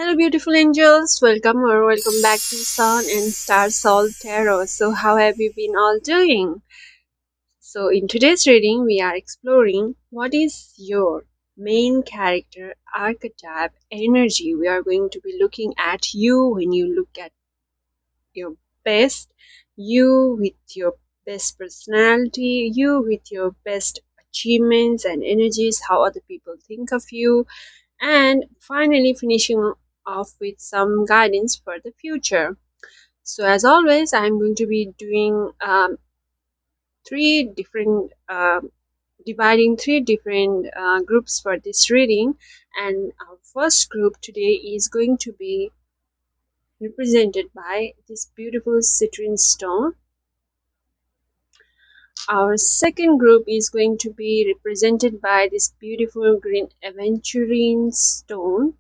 Hello, beautiful angels. Welcome back to Sun and Star Sol Tarot. So, how have you been all doing? So, in today's reading, we are exploring what is your main character archetype energy. We are going to be looking at you when you look at your best, you with your best personality, you with your best achievements and energies, how other people think of you, and finally finishing off with some guidance for the future. So as always, I'm going to be doing three different dividing three different groups for this reading, and our first group today is going to be represented by this beautiful citrine stone. Our second group is going to be represented by this beautiful green aventurine stone.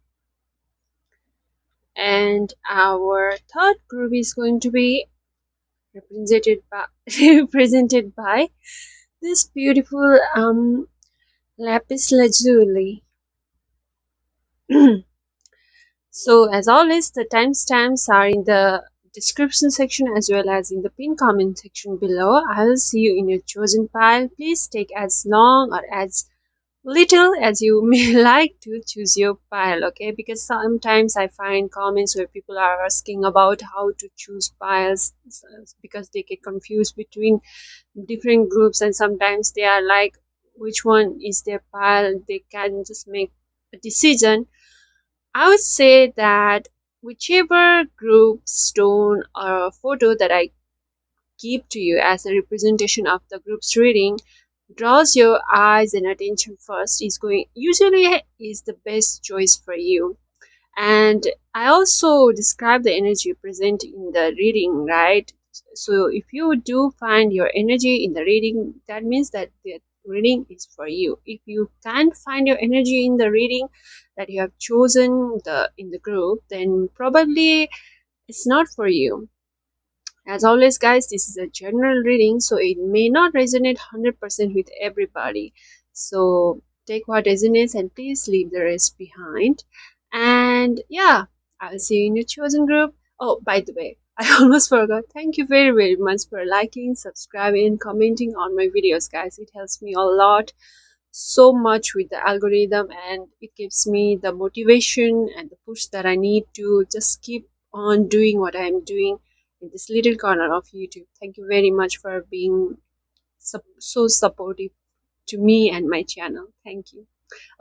And our third group is going to be represented by represented by this beautiful lapis lazuli. So as always, the timestamps are in the description section as well as in the pinned comment section below. I will see you in your chosen pile. Please take as long or as little as you may like to choose your pile, okay? Because sometimes I find comments where people are asking about how to choose piles because they get confused between different groups, and sometimes they are like, which one is their pile? They can just make a decision. I would say that whichever group stone or photo that I give to you as a representation of the group's reading draws your eyes and attention first usually is the best choice for you. And I also describe the energy present in the reading, right? So if you do find your energy in the reading, that means that the reading is for you. If you can't find your energy in the reading that you have chosen in the group, then probably it's not for you. As always, guys, this is a general reading, so it may not resonate 100% with everybody. So take what resonates and please leave the rest behind. And yeah, I'll see you in your chosen group. Oh, by the way, I almost forgot. Thank you very, very much for liking, subscribing, commenting on my videos, guys. It helps me a lot, so much with the algorithm, and it gives me the motivation and the push that I need to just keep on doing what I'm doing in this little corner of YouTube. Thank you very much for being so supportive to me and my channel. Thank you.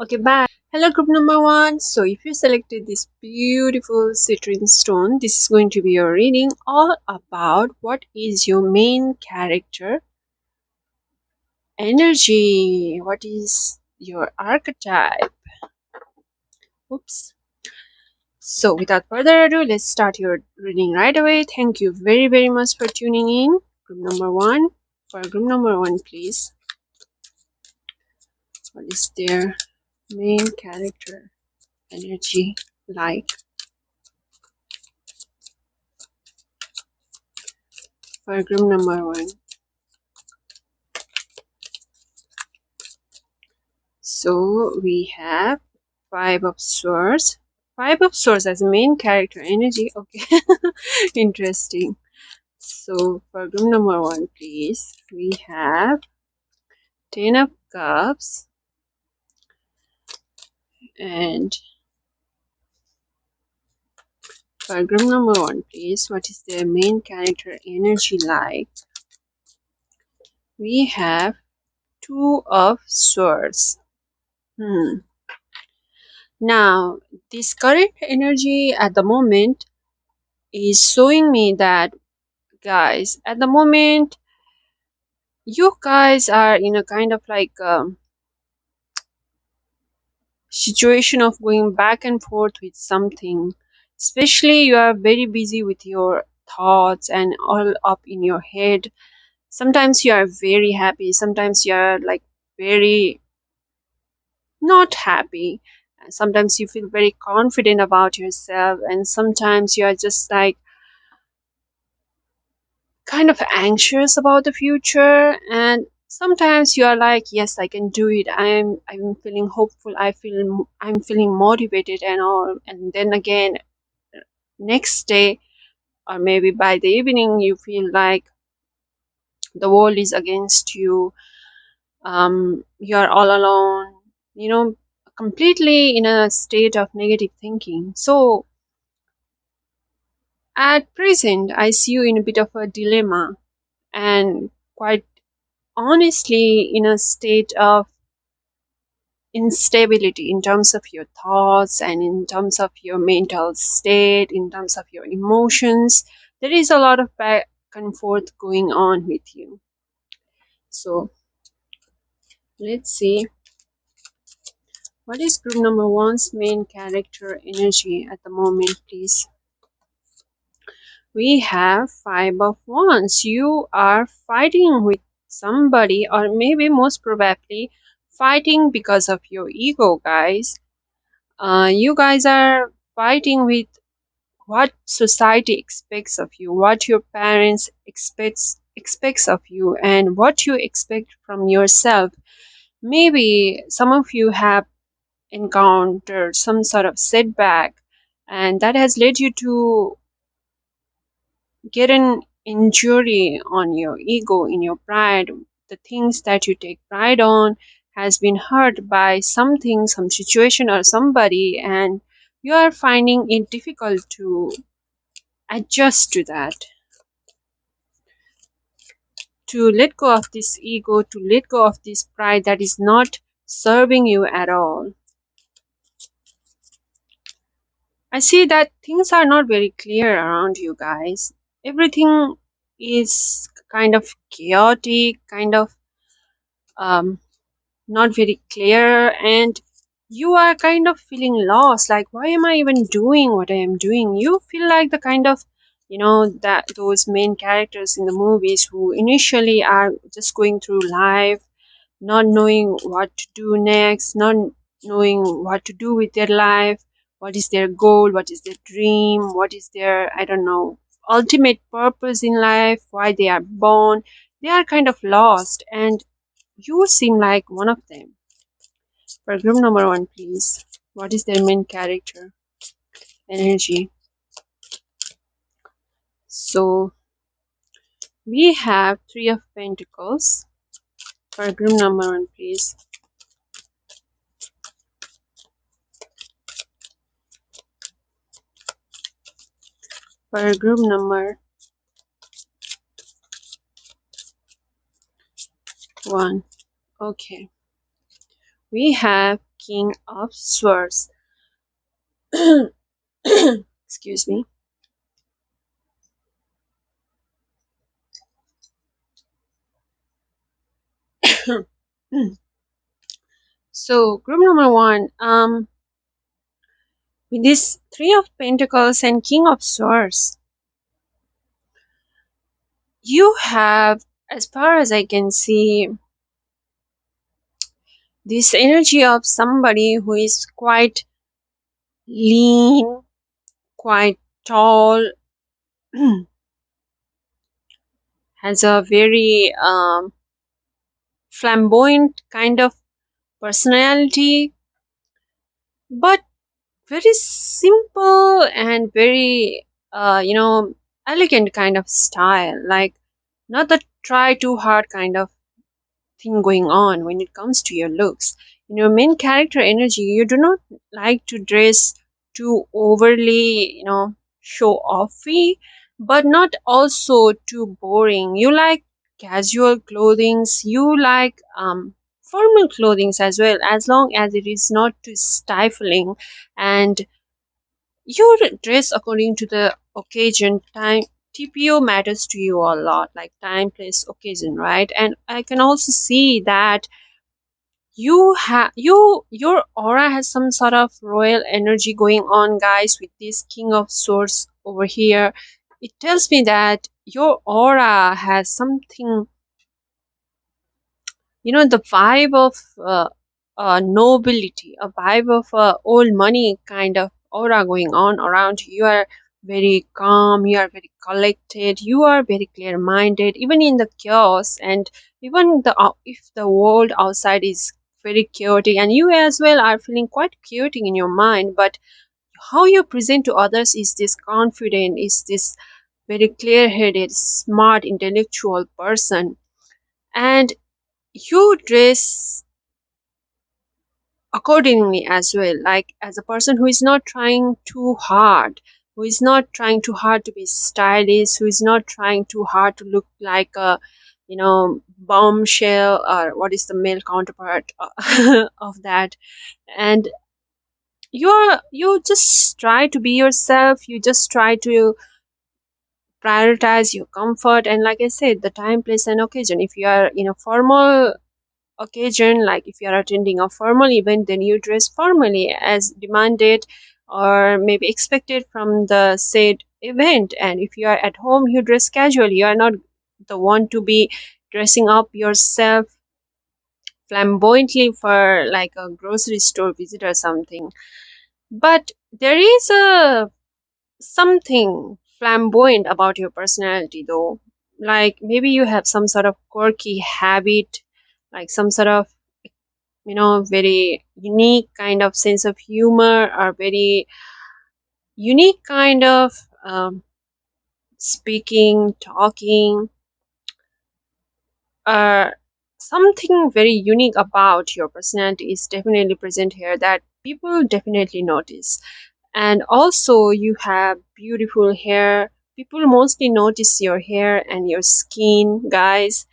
Okay, bye. Hello, group number one. So if you selected this beautiful citrine stone, this is going to be your reading all about what is your main character energy. What is your archetype? Oops. So without further ado, let's start your reading right away. Thank you very, very much for tuning in. Group number one. For group number one, please. What is their main character energy like? For group number one. So we have Five of Swords. Five of Swords as main character energy. Okay, interesting. So for group number one, please, we have Ten of Cups and for group number one, please, what is their main character energy like? We have Two of Swords. Now, this current energy at the moment is showing me that, guys, at the moment, you guys are in a kind of like situation of going back and forth with something. Especially, you are very busy with your thoughts and all up in your head. Sometimes you are very happy, sometimes you are like very not happy. Sometimes you feel very confident about yourself, and sometimes you are just like kind of anxious about the future. And sometimes you are like, yes, I can do it. I'm feeling hopeful. I'm feeling motivated and all. And then again, next day or maybe by the evening, you feel like the world is against you. You're all alone. You know, completely in a state of negative thinking. So at present, I see you in a bit of a dilemma and quite honestly in a state of instability in terms of your thoughts and in terms of your mental state, in terms of your emotions. There is a lot of back and forth going on with you. So let's see what is group number one's main character energy at the moment, please. We have five of wands. You are fighting with somebody, or maybe most probably fighting because of your ego, guys. You guys are fighting with what society expects of you, what your parents expects of you, and what you expect from yourself. Maybe some of you have encountered some sort of setback, and that has led you to get an injury on your ego, in your pride. The things that you take pride on has been hurt by something, some situation, or somebody, and you are finding it difficult to adjust to that, to let go of this ego, to let go of this pride that is not serving you at all. I see that things are not very clear around you guys. Everything is kind of chaotic, kind of um, not very clear, and you are kind of feeling lost. Like, why am I even doing what I am doing? You feel like the kind of, that those main characters in the movies who initially are just going through life not knowing what to do next, not knowing what to do with their life, what is their goal, what is their dream, what is their, I don't know, ultimate purpose in life, why they are born. They are kind of lost, and you seem like one of them. For group number one, please. What is their main character energy? So we have Three of Pentacles. For group number one, please. For group number one. Okay. We have King of Swords. Excuse me. So group number one, with this Three of Pentacles and King of Swords, you have, as far as I can see, this energy of somebody who is quite lean, quite tall, has a very flamboyant kind of personality, but very simple and very elegant kind of style, like not the try too hard kind of thing going on when it comes to your looks. In your main character energy, you do not like to dress too overly, show offy, but not also too boring. You like casual clothings, you like formal clothings as well, as long as it is not too stifling, and you dress according to the occasion. Time, TPO matters to you a lot, like time, place, occasion, right? And I can also see that your aura has some sort of royal energy going on, guys, with this King of Swords over here. It tells me that your aura has something, the vibe of nobility, a vibe of old money kind of aura going on around you. You are very calm, you are very collected, you are very clear minded, even in the chaos, and even if the world outside is very chaotic and you as well are feeling quite chaotic in your mind, but how you present to others is this confident, is this very clear headed, smart, intellectual person. And you dress accordingly as well, like as a person who is not trying too hard, who is not trying too hard to be stylish, who is not trying too hard to look like a, bombshell, or what is the male counterpart of that. And you just try to be yourself, you just try to prioritize your comfort, and like I said, the time, place, and occasion. If you are in a formal occasion, like if you are attending a formal event, then you dress formally as demanded or maybe expected from the said event. And if you are at home, you dress casually. You are not the one to be dressing up yourself flamboyantly for like a grocery store visit or something. But there is a something flamboyant about your personality though. Like maybe you have some sort of quirky habit, like some sort of, very unique kind of sense of humor, or very unique kind of speaking, talking, something very unique about your personality is definitely present here that people definitely notice. And also, you have beautiful hair. People mostly notice your hair and your skin, guys.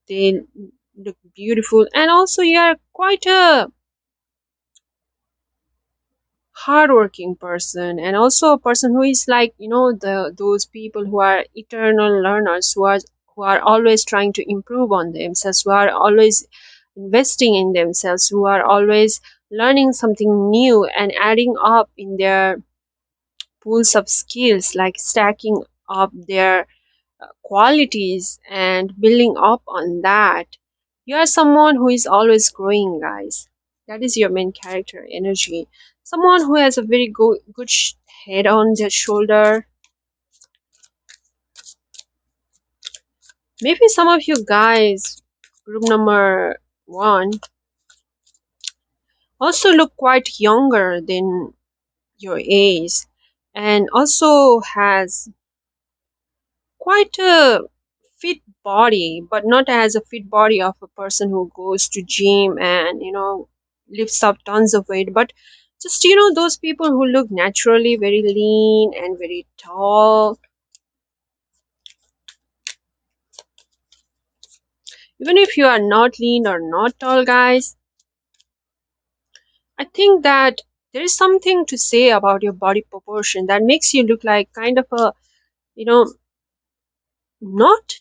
They look beautiful, and also you are quite a hardworking person, and also a person who is like, the those people who are eternal learners, who are always trying to improve on themselves, who are always investing in themselves, who are always learning something new and adding up in their pools of skills, like stacking up their qualities and building up on that. You are someone who is always growing, guys. That is your main character energy. Someone who has a very good head on their shoulder. Maybe some of you guys, group number one, also look quite younger than your age, and also has quite a fit body, but not as a fit body of a person who goes to gym and lifts up tons of weight, but just those people who look naturally very lean and very tall. Even if you are not lean or not tall, guys, I think that there is something to say about your body proportion that makes you look like kind of a, you know not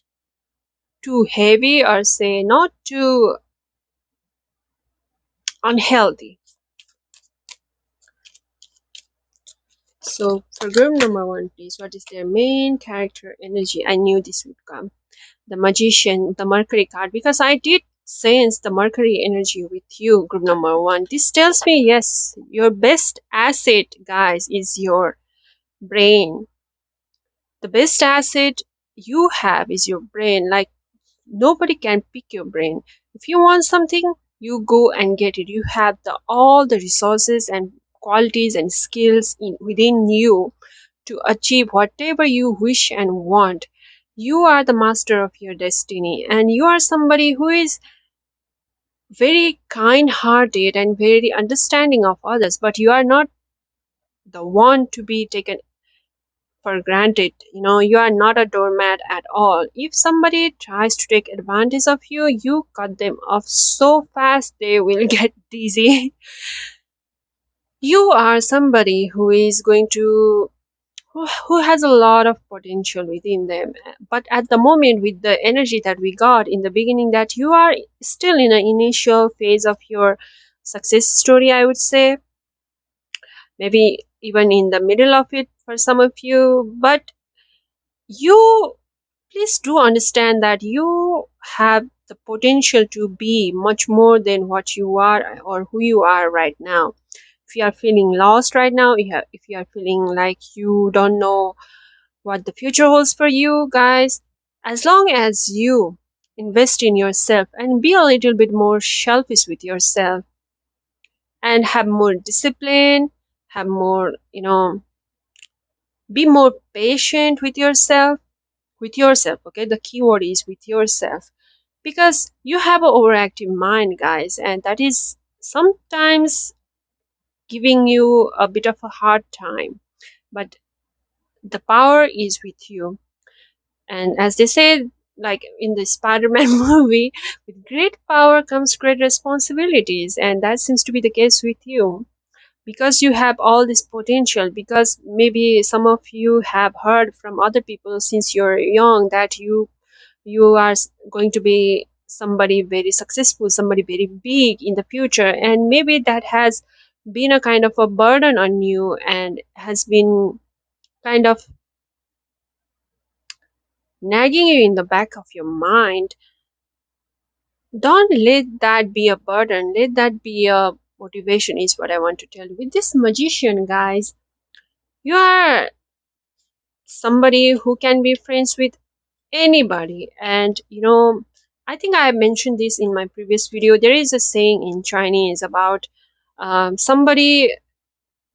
too heavy, or say not too unhealthy. So for group number one, please, what is their main character energy? I knew this would come. The magician, the Mercury card, because I did sense the Mercury energy with you, group number one. This tells me, yes, your best asset, guys, is your brain. The best asset you have is your brain. Like, nobody can pick your brain. If you want something, you go and get it. You have all the resources and qualities and skills within you to achieve whatever you wish and want. You are the master of your destiny, and you are somebody who is very kind hearted and very understanding of others, but you are not the one to be taken for granted. You are not a doormat at all. If somebody tries to take advantage of you, you cut them off so fast they will get dizzy. You are somebody who is going to who has a lot of potential within them, but at the moment, with the energy that we got in the beginning, that you are still in an initial phase of your success story, I would say, maybe even in the middle of it for some of you. But you please do understand that you have the potential to be much more than what you are or who you are right now. If you are feeling lost right now, if you are feeling like you don't know what the future holds for you, guys, as long as you invest in yourself and be a little bit more selfish with yourself and have more discipline, have more, be more patient with yourself, okay? The keyword is with yourself, because you have an overactive mind, guys, and that is sometimes giving you a bit of a hard time. But the power is with you. And as they say, like in the Spider-Man movie, with great power comes great responsibilities, and that seems to be the case with you, because you have all this potential. Because maybe some of you have heard from other people since you're young that you are going to be somebody very successful, somebody very big in the future, and maybe that has been a kind of a burden on you and has been kind of nagging you in the back of your mind. Don't let that be a burden, let that be a motivation, is what I want to tell you. With this magician, guys, you are somebody who can be friends with anybody. And I think I mentioned this in my previous video. There is a saying in Chinese about somebody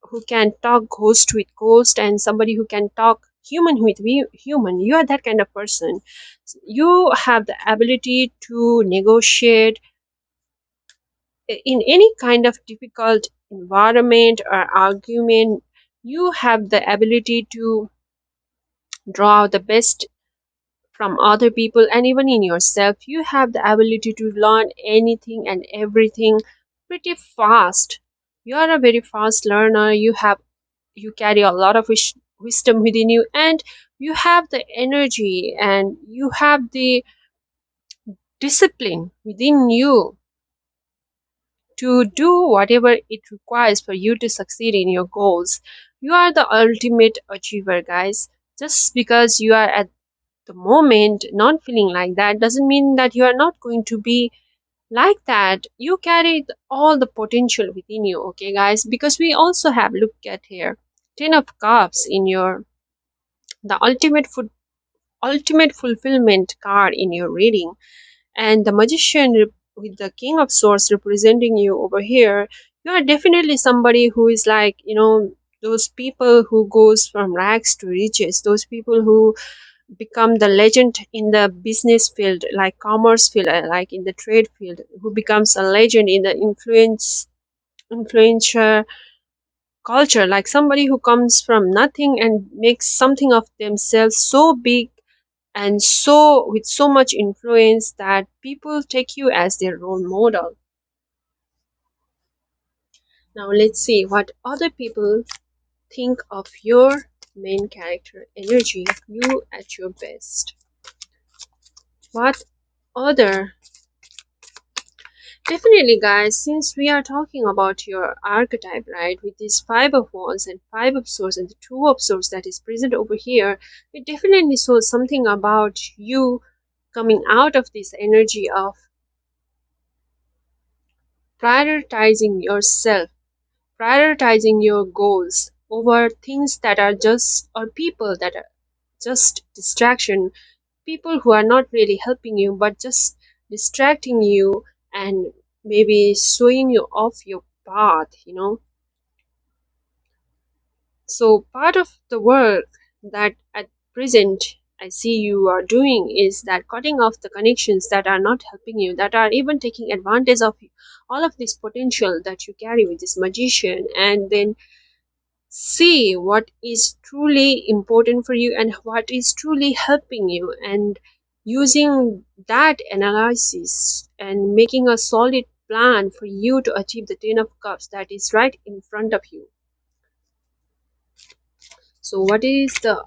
who can talk ghost with ghost and somebody who can talk human with human. You are that kind of person. You have the ability to negotiate in any kind of difficult environment or argument. You have the ability to draw out the best from other people and even in yourself. You have the ability to learn anything and everything pretty fast. You are a very fast learner. You carry a lot of wisdom within you, and you have the energy and you have the discipline within you to do whatever it requires for you to succeed in your goals. You are the ultimate achiever, guys. Just because you are at the moment not feeling like that doesn't mean that you are not going to be like that. You carry all the potential within you, okay, guys? Because we also have, look at here, 10 of cups in your, the ultimate fulfillment card in your reading, and the magician with the king of swords representing you over here. You are definitely somebody who is like, those people who goes from rags to riches, those people who become the legend in the business field, like commerce field, like in the trade field, who becomes a legend in the influencer culture, like somebody who comes from nothing and makes something of themselves so big and so with so much influence that people take you as their role model. Now let's see what other people think of your main character energy, you at your best. What other, definitely, guys, since we are talking about your archetype, right, with these five of wands and five of swords and the two of swords that is present over here, it definitely shows something about you coming out of this energy of prioritizing yourself, prioritizing your goals over things that are just, or people that are just distraction, people who are not really helping you but just distracting you and maybe showing you off your path. So part of the work that at present I see you are doing is that cutting off the connections that are not helping you, that are even taking advantage of all of this potential that you carry with this magician, and then see what is truly important for you and what is truly helping you, and using that analysis and making a solid plan for you to achieve the 10 of cups that is right in front of you. So what is the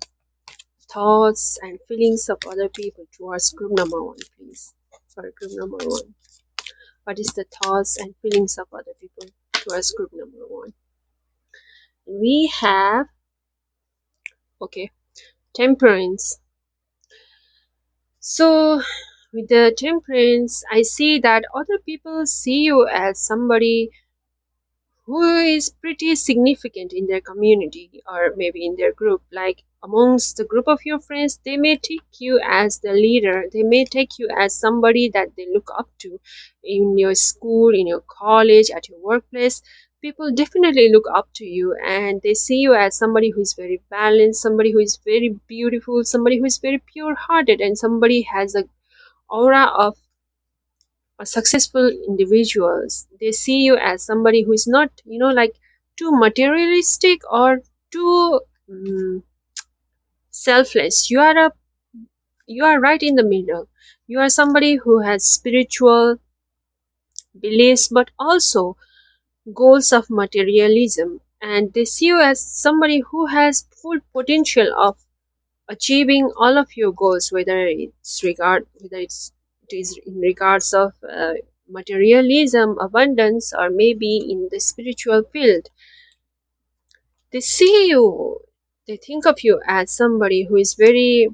thoughts and feelings of other people towards group number one, please? For group number one, what is the thoughts and feelings of other people towards group number one? We have, okay, temperance. So with the temperance, I see that other people see you as somebody who is pretty significant in their community or maybe in their group. Like amongst the group of your friends, they may take you as the leader, they may take you as somebody that they look up to. In your school, in your college, at your workplace, people definitely look up to you and they see you as somebody who is very balanced, somebody who is very beautiful, somebody who is very pure hearted, and somebody has a aura of successful individuals. They see you as somebody who is not, like too materialistic or too selfless. You are right in the middle. You are somebody who has spiritual beliefs but also goals of materialism, and they see you as somebody who has full potential of achieving all of your goals, whether it is in regards of materialism, abundance, or maybe in the spiritual field. They see you, they think of you as somebody who is very,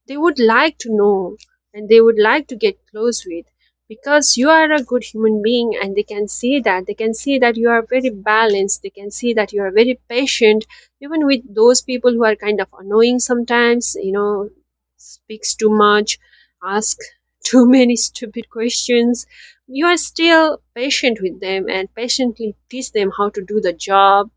they would like to know and they would like to get close with, because you are a good human being, and they can see that you are very balanced, they can see that you are very patient, even with those people who are kind of annoying sometimes, speaks too much, ask too many stupid questions. You are still patient with them and patiently teach them how to do the job,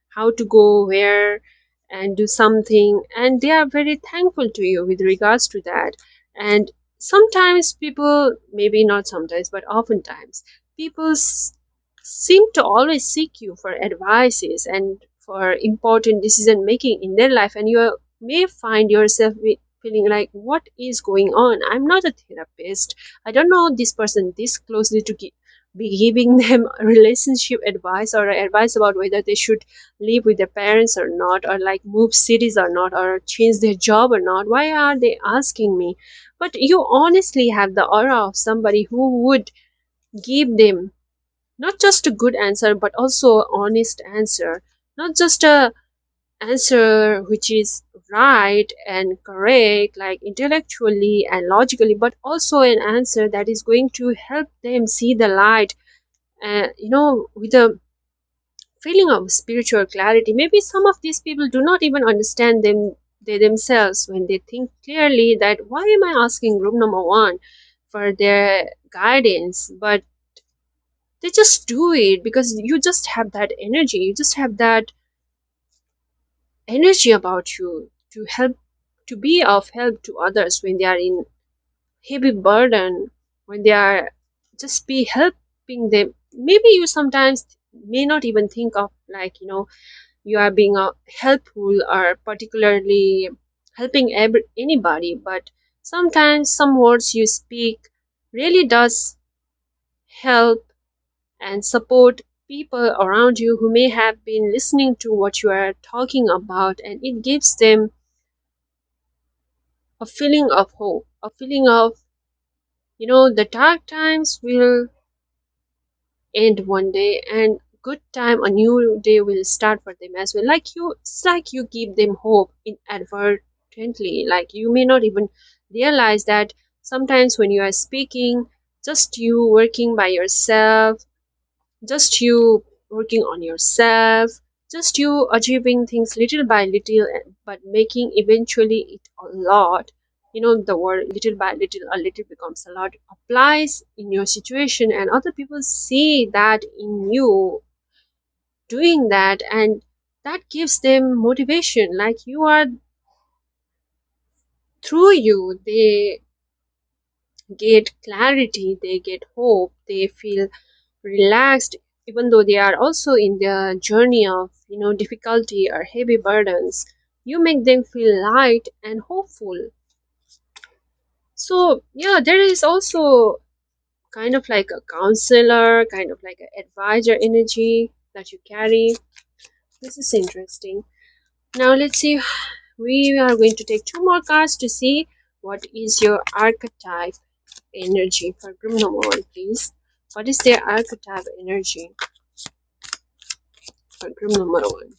how to go where and do something, and they are very thankful to you with regards to that. And sometimes people, maybe not sometimes but oftentimes, people seem to always seek you for advices and for important decision making in their life, and you may find yourself feeling like, what is going on? I'm not a therapist, I don't know this person this closely to be giving them relationship advice or advice about whether they should live with their parents or not, or like move cities or not, or change their job or not. Why are they asking me? But you honestly have the aura of somebody who would give them not just a good answer but also honest answer, not just a answer which is right and correct like intellectually and logically, but also an answer that is going to help them see the light, with a feeling of spiritual clarity. Maybe some of these people do not even understand they themselves when they think clearly that why am I asking group number one for their guidance? But they just do it because you just have that energy. You just have that energy about you to help, to be of help to others when they are in heavy burden, when they are just be helping them. Maybe you sometimes may not even think of, like, you are being helpful or particularly helping anybody, but sometimes some words you speak really does help and support people around you who may have been listening to what you are talking about, and it gives them a feeling of hope, a feeling of, the dark times will end one day and good time, a new day will start for them as well. Like you, it's like you give them hope inadvertently. Like you may not even realize that sometimes when you are speaking, just you working by yourself, just you working on yourself, just you achieving things little by little, but making eventually it a lot. The word little by little, a little becomes a lot, applies in your situation, and other people see that in you doing that, and that gives them motivation. Like you are, through you, they get clarity, they get hope, they feel relaxed, even though they are also in the journey of, difficulty or heavy burdens. You make them feel light and hopeful. So yeah, there is also kind of like a counselor, kind of like an advisor energy that you carry. This is interesting. Now let's see, we are going to take two more cards to see what is your archetype energy for group number one, please. What is their archetype energy for group number one?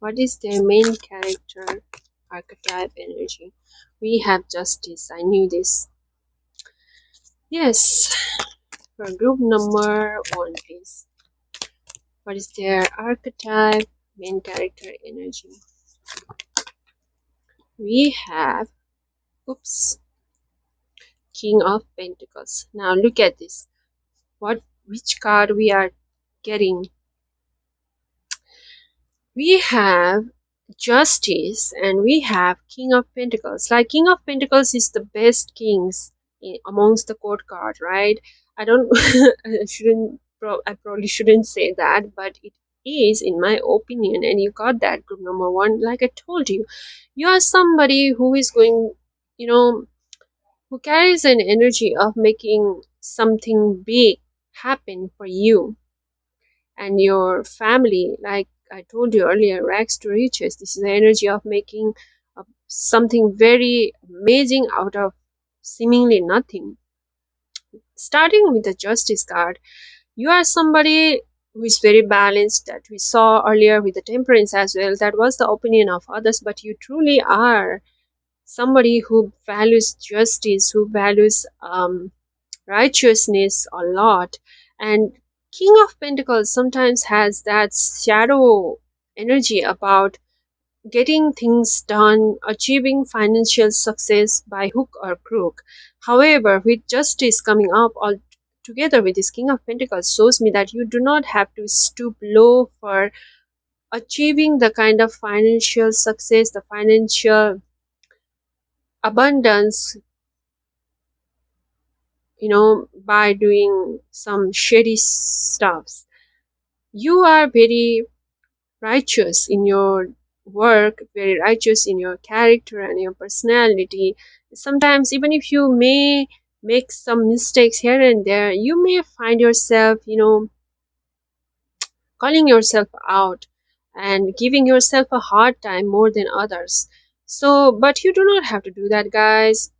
What is their main character archetype energy? We have justice. I knew this. Yes. For group number one, please. What is their archetype, main character energy? We have, oops, King of Pentacles. Now look at this. Which card we are getting? We have Justice and we have King of Pentacles. Like King of Pentacles is the best kings amongst the court card, right? I don't I probably shouldn't say that, but it is in my opinion. And you got that group number one. Like I told you, you are somebody who is going, you know, who carries an energy of making something big happen for you and your family. Like I told you earlier, rags to riches. This is the energy of making something very amazing out of seemingly nothing. Starting with the Justice card, you are somebody who is very balanced, that we saw earlier with the Temperance as well. That was the opinion of others, but you truly are somebody who values justice, who values righteousness a lot. And King of Pentacles sometimes has that shadow energy about getting things done, achieving financial success by hook or crook. However, with justice coming up all together with this King of Pentacles shows me that you do not have to stoop low for achieving the kind of financial success, the financial abundance, by doing some shady stuffs. You are very righteous in your work, very righteous in your character and your personality. Sometimes, even if you may make some mistakes here and there, you may find yourself, calling yourself out and giving yourself a hard time more than others. So, but you do not have to do that, guys.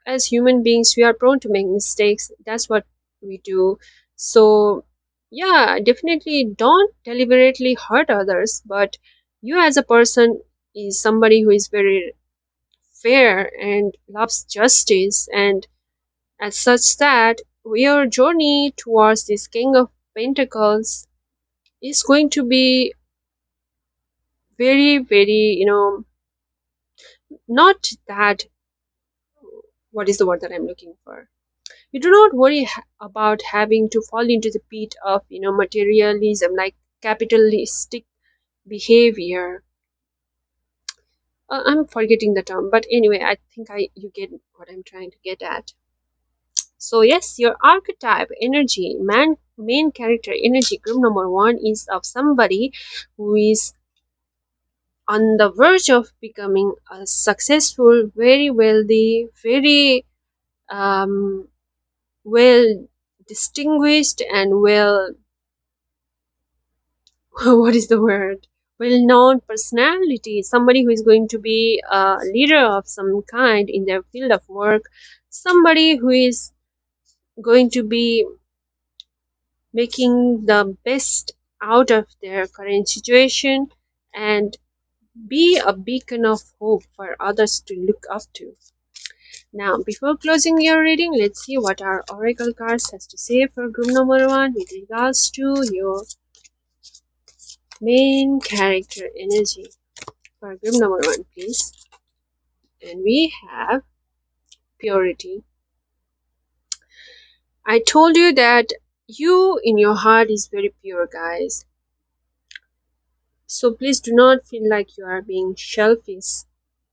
As human beings, we are prone to make mistakes. That's what we do. So, yeah, definitely don't deliberately hurt others, but you as a person is somebody who is very fair and loves justice, and as such that your journey towards this King of Pentacles is going to be very, very, not that, what is the word that I'm looking for? You do not worry about having to fall into the pit of, materialism, like capitalistic behavior. I'm forgetting the term, but anyway, I think you get what I'm trying to get at. So yes, your archetype energy, main character energy, group number one is of somebody who is on the verge of becoming a successful, very wealthy, very well distinguished, and well, what is the word? Well known personality, somebody who is going to be a leader of some kind in their field of work, somebody who is going to be making the best out of their current situation and be a beacon of hope for others to look up to. Now, before closing your reading, let's see what our oracle cards has to say for group number one with regards to your main character energy. For group number one, please. And we have purity. I told you that you in your heart is very pure, guys. So please do not feel like you are being selfish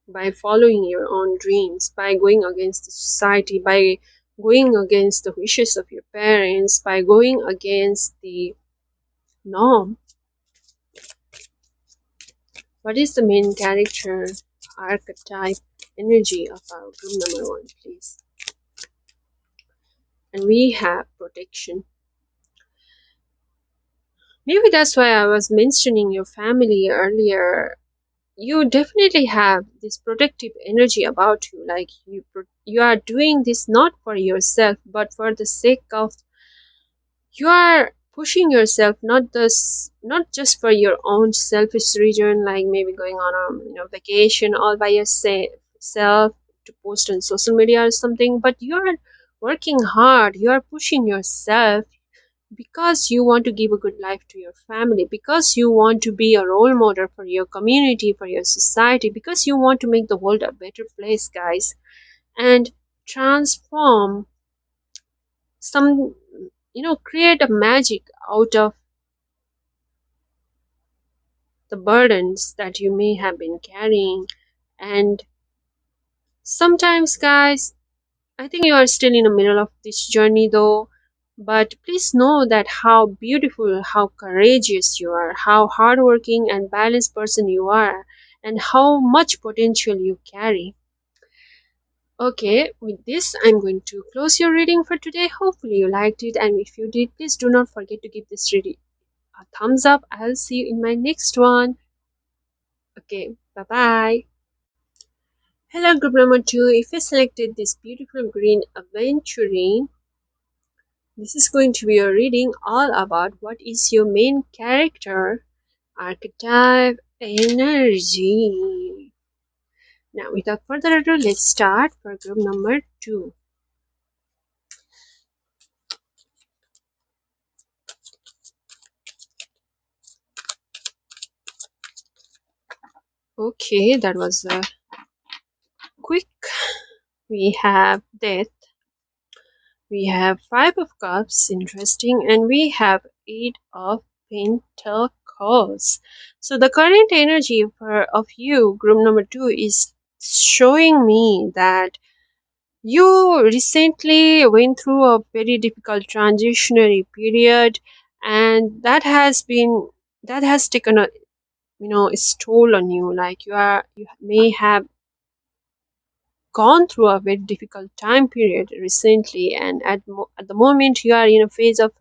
by following your own dreams, by going against the society, by going against the wishes of your parents, by going against the norm. What is the main character archetype energy of our group number one, please? And we have protection. Maybe that's why I was mentioning your family earlier. You definitely have this protective energy about you, like you are doing this not for yourself but for the sake of, you are pushing yourself, not just for your own selfish reason, like maybe going on a vacation all by yourself to post on social media or something, but you are working hard, you are pushing yourself because you want to give a good life to your family, because you want to be a role model for your community, for your society, because you want to make the world a better place, guys, and transform some, create a magic out of the burdens that you may have been carrying. And sometimes, guys, I think you are still in the middle of this journey though, but please know that how beautiful, how courageous you are, how hardworking and balanced person you are, and how much potential you carry. Okay, with this, I'm going to close your reading for today. Hopefully, you liked it, and if you did, please do not forget to give this reading a thumbs up. I'll see you in my next one. Okay, bye bye. Hello, group number two. If you selected this beautiful green aventurine, this is going to be a reading all about what is your main character archetype energy. Now, without further ado, let's start for group number two. Okay, that was quick. We have death, we have five of cups, interesting, and we have eight of pentacles. So the current energy of you, group number two, is showing me that you recently went through a very difficult transitionary period, and that has taken a its toll on you. Like you may have gone through a very difficult time period recently, and at the moment you are in a phase of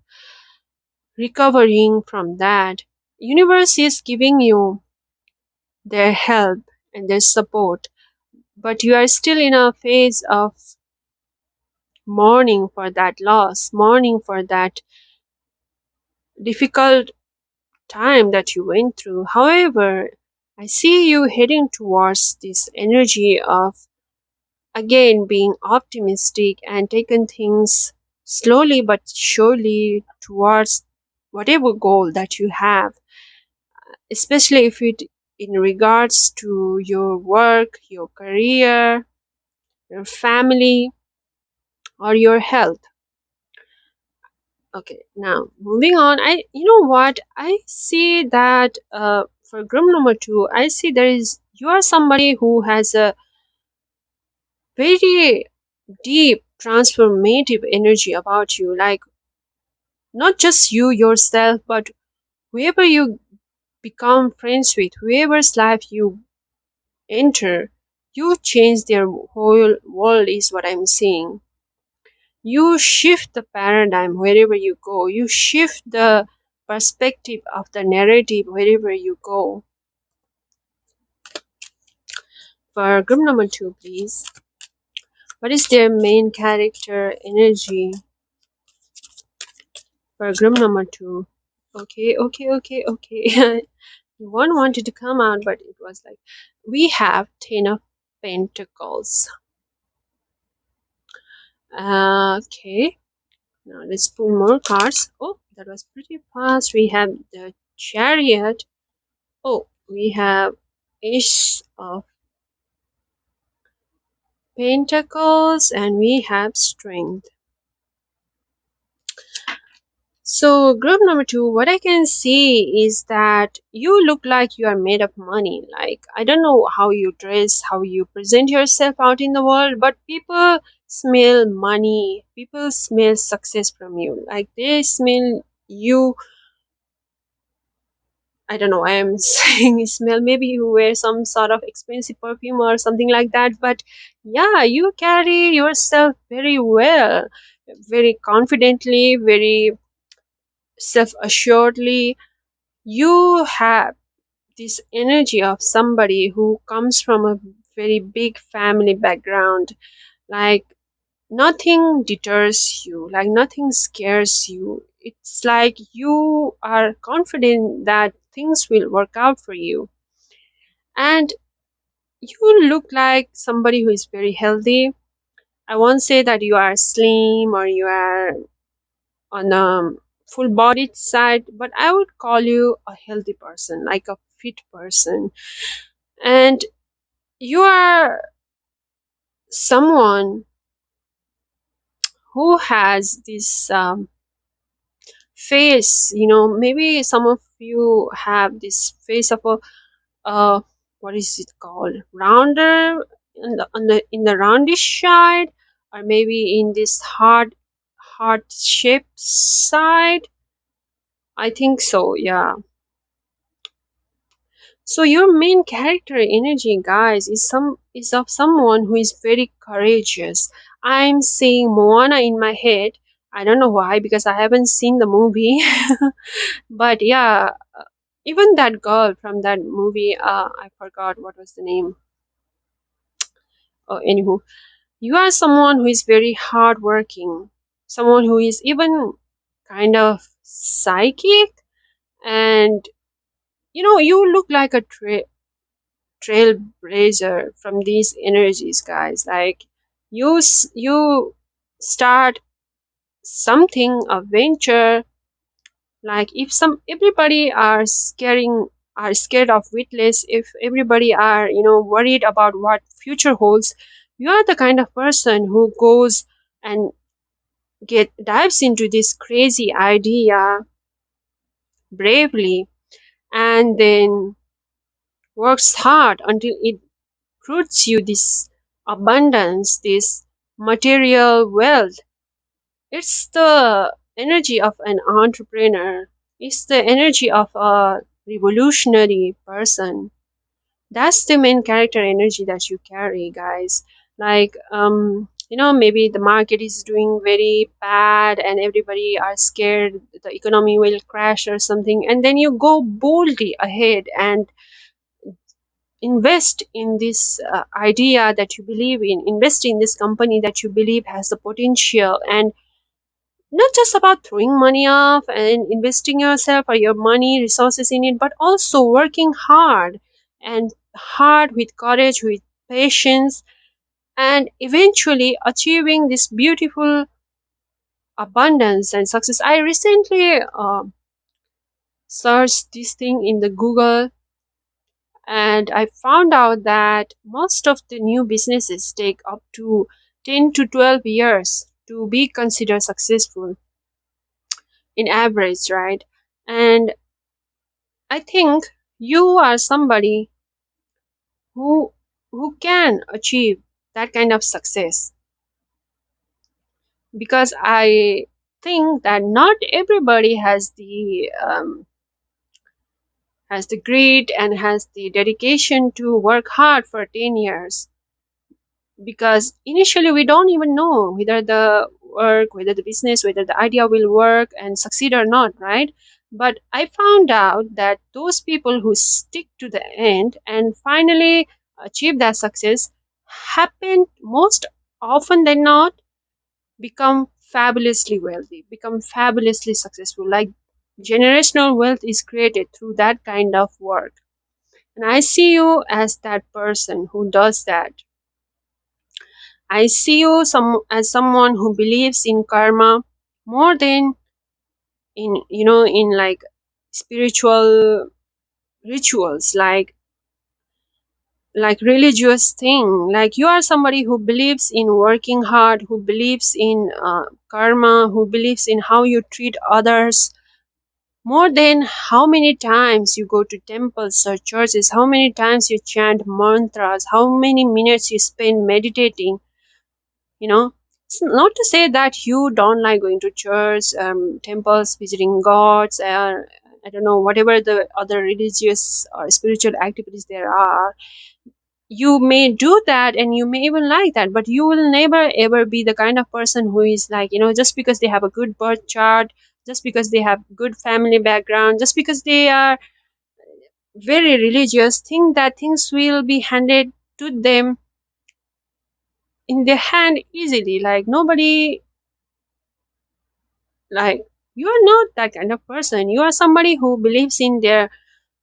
recovering from that. Universe is giving you their help and their support, but you are still in a phase of mourning for that loss, mourning for that difficult time that you went through. However, I see you heading towards this energy of again being optimistic and taking things slowly but surely towards whatever goal that you have, especially if it in regards to your work, your career, your family, or your health. Okay, now moving on. You know what? I see that for group number two, I see there is you are somebody who has a very deep transformative energy about you. Like not just you yourself, but whoever you become friends with, whoever's life you enter, you change their whole world, is what I'm saying. You shift the paradigm wherever you go, you shift the perspective of the narrative wherever you go. For group number two, please. What is their main character energy for group number two? Okay, okay, okay, okay. One wanted to come out, but it was like we have Ten of Pentacles. Okay, now let's pull more cards. Oh, that was pretty fast. We have the Chariot. Oh, we have Ace of Pentacles, and we have Strength. So, group number two, what I can see is that you look like you are made of money. Like, I don't know how you dress, how you present yourself out in the world, but people smell money, people smell success from you. Like, they smell you. I don't know, I am saying smell. Maybe you wear some sort of expensive perfume or something like that, but yeah, you carry yourself very well, very confidently, very self assuredly. You have this energy of somebody who comes from a very big family background. Like nothing deters you, like nothing scares you. It's like you are confident that things will work out for you. And you look like somebody who is very healthy. I won't say that you are slim or you are on a full bodied side, but I would call you a healthy person, like a fit person. And you are someone who has this face, maybe some of you have this face of a what is it called, rounder, in the roundish side, or maybe in this heart shaped side. I think so, yeah. So your main character energy, guys, is of someone who is very courageous. I'm seeing Moana in my head. I don't know why, because I haven't seen the movie. But yeah, even that girl from that movie, I forgot what was the name. Anywho, you are someone who is very hardworking, someone who is even kind of psychic, and you look like a trailblazer from these energies, guys. Like you start something, a venture. Like if some everybody are scared of weightless, if everybody are worried about what future holds, you are the kind of person who goes and get dives into this crazy idea bravely, and then works hard until it fruits you this abundance, this material wealth. It's the energy of an entrepreneur. It's the energy of a revolutionary person. That's the main character energy that you carry, guys. Like, maybe the market is doing very bad and everybody are scared the economy will crash or something, and then you go boldly ahead and invest in this idea that you believe in, invest in this company that you believe has the potential, and not just about throwing money off and investing yourself or your money resources in it, but also working hard, and hard with courage, with patience, and eventually achieving this beautiful abundance and success. I recently searched this thing in the Google, and I found out that most of the new businesses take up to 10 to 12 years to be considered successful in average, right? And I think you are somebody who can achieve that kind of success, because I think that not everybody has the grit and has the dedication to work hard for 10 years, because initially we don't even know whether the work, whether the business, whether the idea will work and succeed or not, right? But I found out that those people who stick to the end and finally achieve that success happen most often than not become fabulously wealthy, become fabulously successful. Like generational wealth is created through that kind of work, and I see you as that person who does that. I see you as someone who believes in karma more than in like spiritual rituals, like religious thing. Like you are somebody who believes in working hard, who believes in karma, who believes in how you treat others more than how many times you go to temples or churches, how many times you chant mantras, how many minutes you spend meditating. you know it's not to say that you don't like going to church, temples, visiting gods, or I don't know, whatever the other religious or spiritual activities there are. You may do that and you may even like that, but you will never ever be the kind of person who is like, just because they have a good birth chart, just because they have good family background, just because they are very religious, think that things will be handed to them in their hand easily. Like nobody, like, you are not that kind of person. You are somebody who believes in their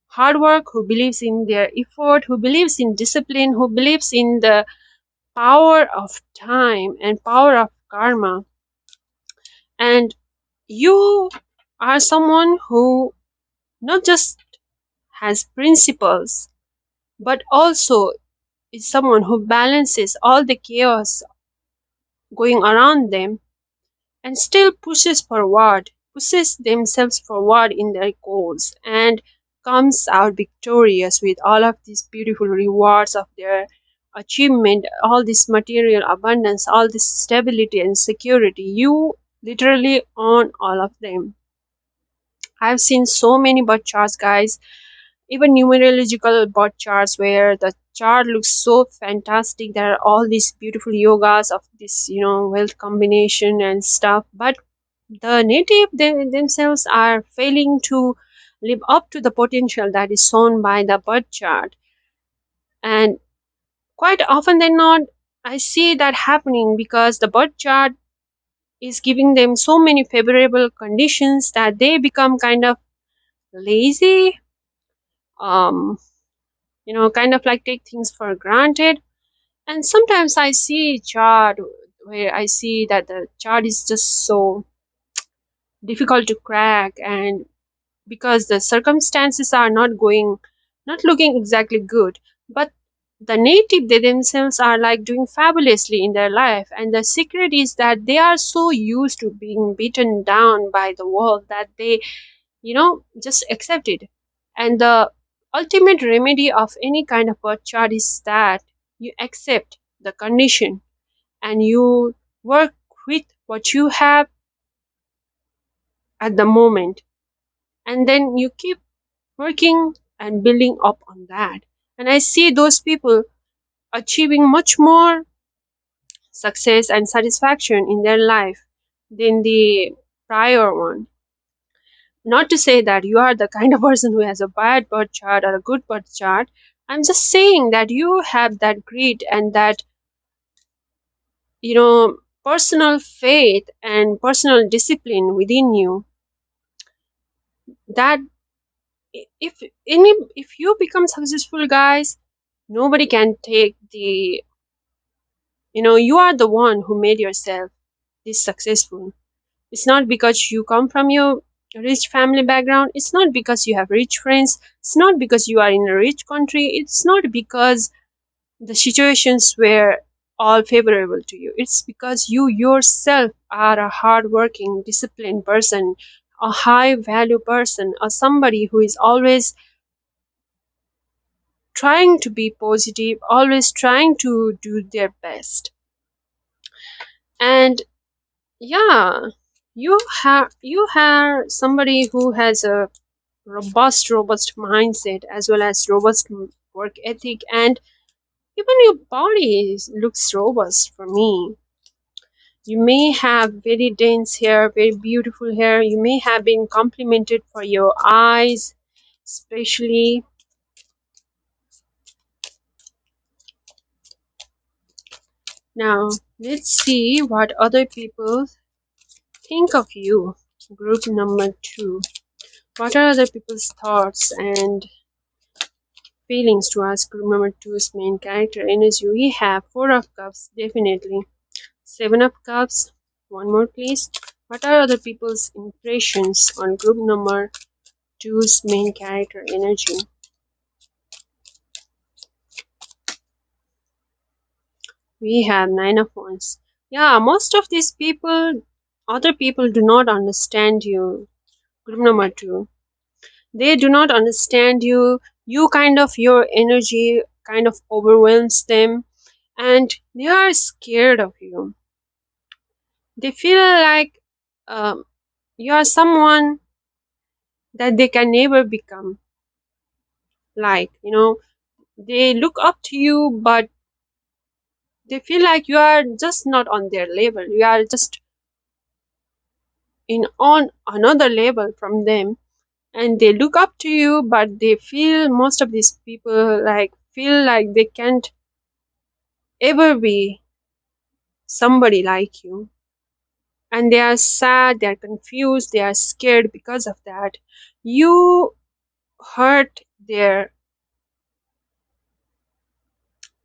hard work, who believes in their effort, who believes in discipline, who believes in the power of time and power of karma. And you are someone who not just has principles, but also is someone who balances all the chaos going around them and still pushes themselves forward in their goals, and comes out victorious with all of these beautiful rewards of their achievement, all this material abundance, all this stability and security. You literally own all of them. I've seen so many birth charts, guys, even numerological birth charts where the chart looks so fantastic. There are all these beautiful yogas of this, wealth combination and stuff, but the native themselves are failing to live up to the potential that is shown by the birth chart. And quite often than not, I see that happening because the birth chart is giving them so many favorable conditions that they become kind of lazy, um, kind of like take things for granted. And sometimes I see chart where I see that the chart is just so difficult to crack, and because the circumstances are not looking exactly good, but the native they themselves are like doing fabulously in their life, and the secret is that they are so used to being beaten down by the world that they just accept it. And the ultimate remedy of any kind of a chart is that you accept the condition and you work with what you have at the moment, and then you keep working and building up on that. And I see those people achieving much more success and satisfaction in their life than the prior one. Not to say that you are the kind of person who has a bad birth chart or a good birth chart. I'm just saying that you have that grit and that, you know, personal faith and personal discipline within you, that if if you become successful, guys, nobody can take the, you are the one who made yourself this successful. It's not because you come from your rich family background, it's not because you have rich friends, it's not because you are in a rich country, it's not because the situations were all favorable to you. It's because you yourself are a hardworking, disciplined person, a high value person, or somebody who is always trying to be positive, always trying to do their best. And yeah, you have somebody who has a robust mindset as well as robust work ethic, and even your body looks robust for me. You may have very dense hair, very beautiful hair. You may have been complimented for your eyes, especially. Now, let's see what other people think of you. Group number 2. What are other people's thoughts and feelings to us? Group number two's main character energy. We have Four of Cups, definitely. Seven of Cups. One more, please. What are other people's impressions on group number two's main character energy? We have Nine of Wands. Yeah, most of these people, other people do not understand you. Group number 2. They do not understand you. You kind of, your energy kind of overwhelms them, and they are scared of you. They feel like um, you are someone that they can never become like. They look up to you, but they feel like you are just not on their level. You are just in on another level from them, and they look up to you, but they feel, most of these people like feel like they can't ever be somebody like you, and they are sad, they are confused, they are scared because of that. You hurt their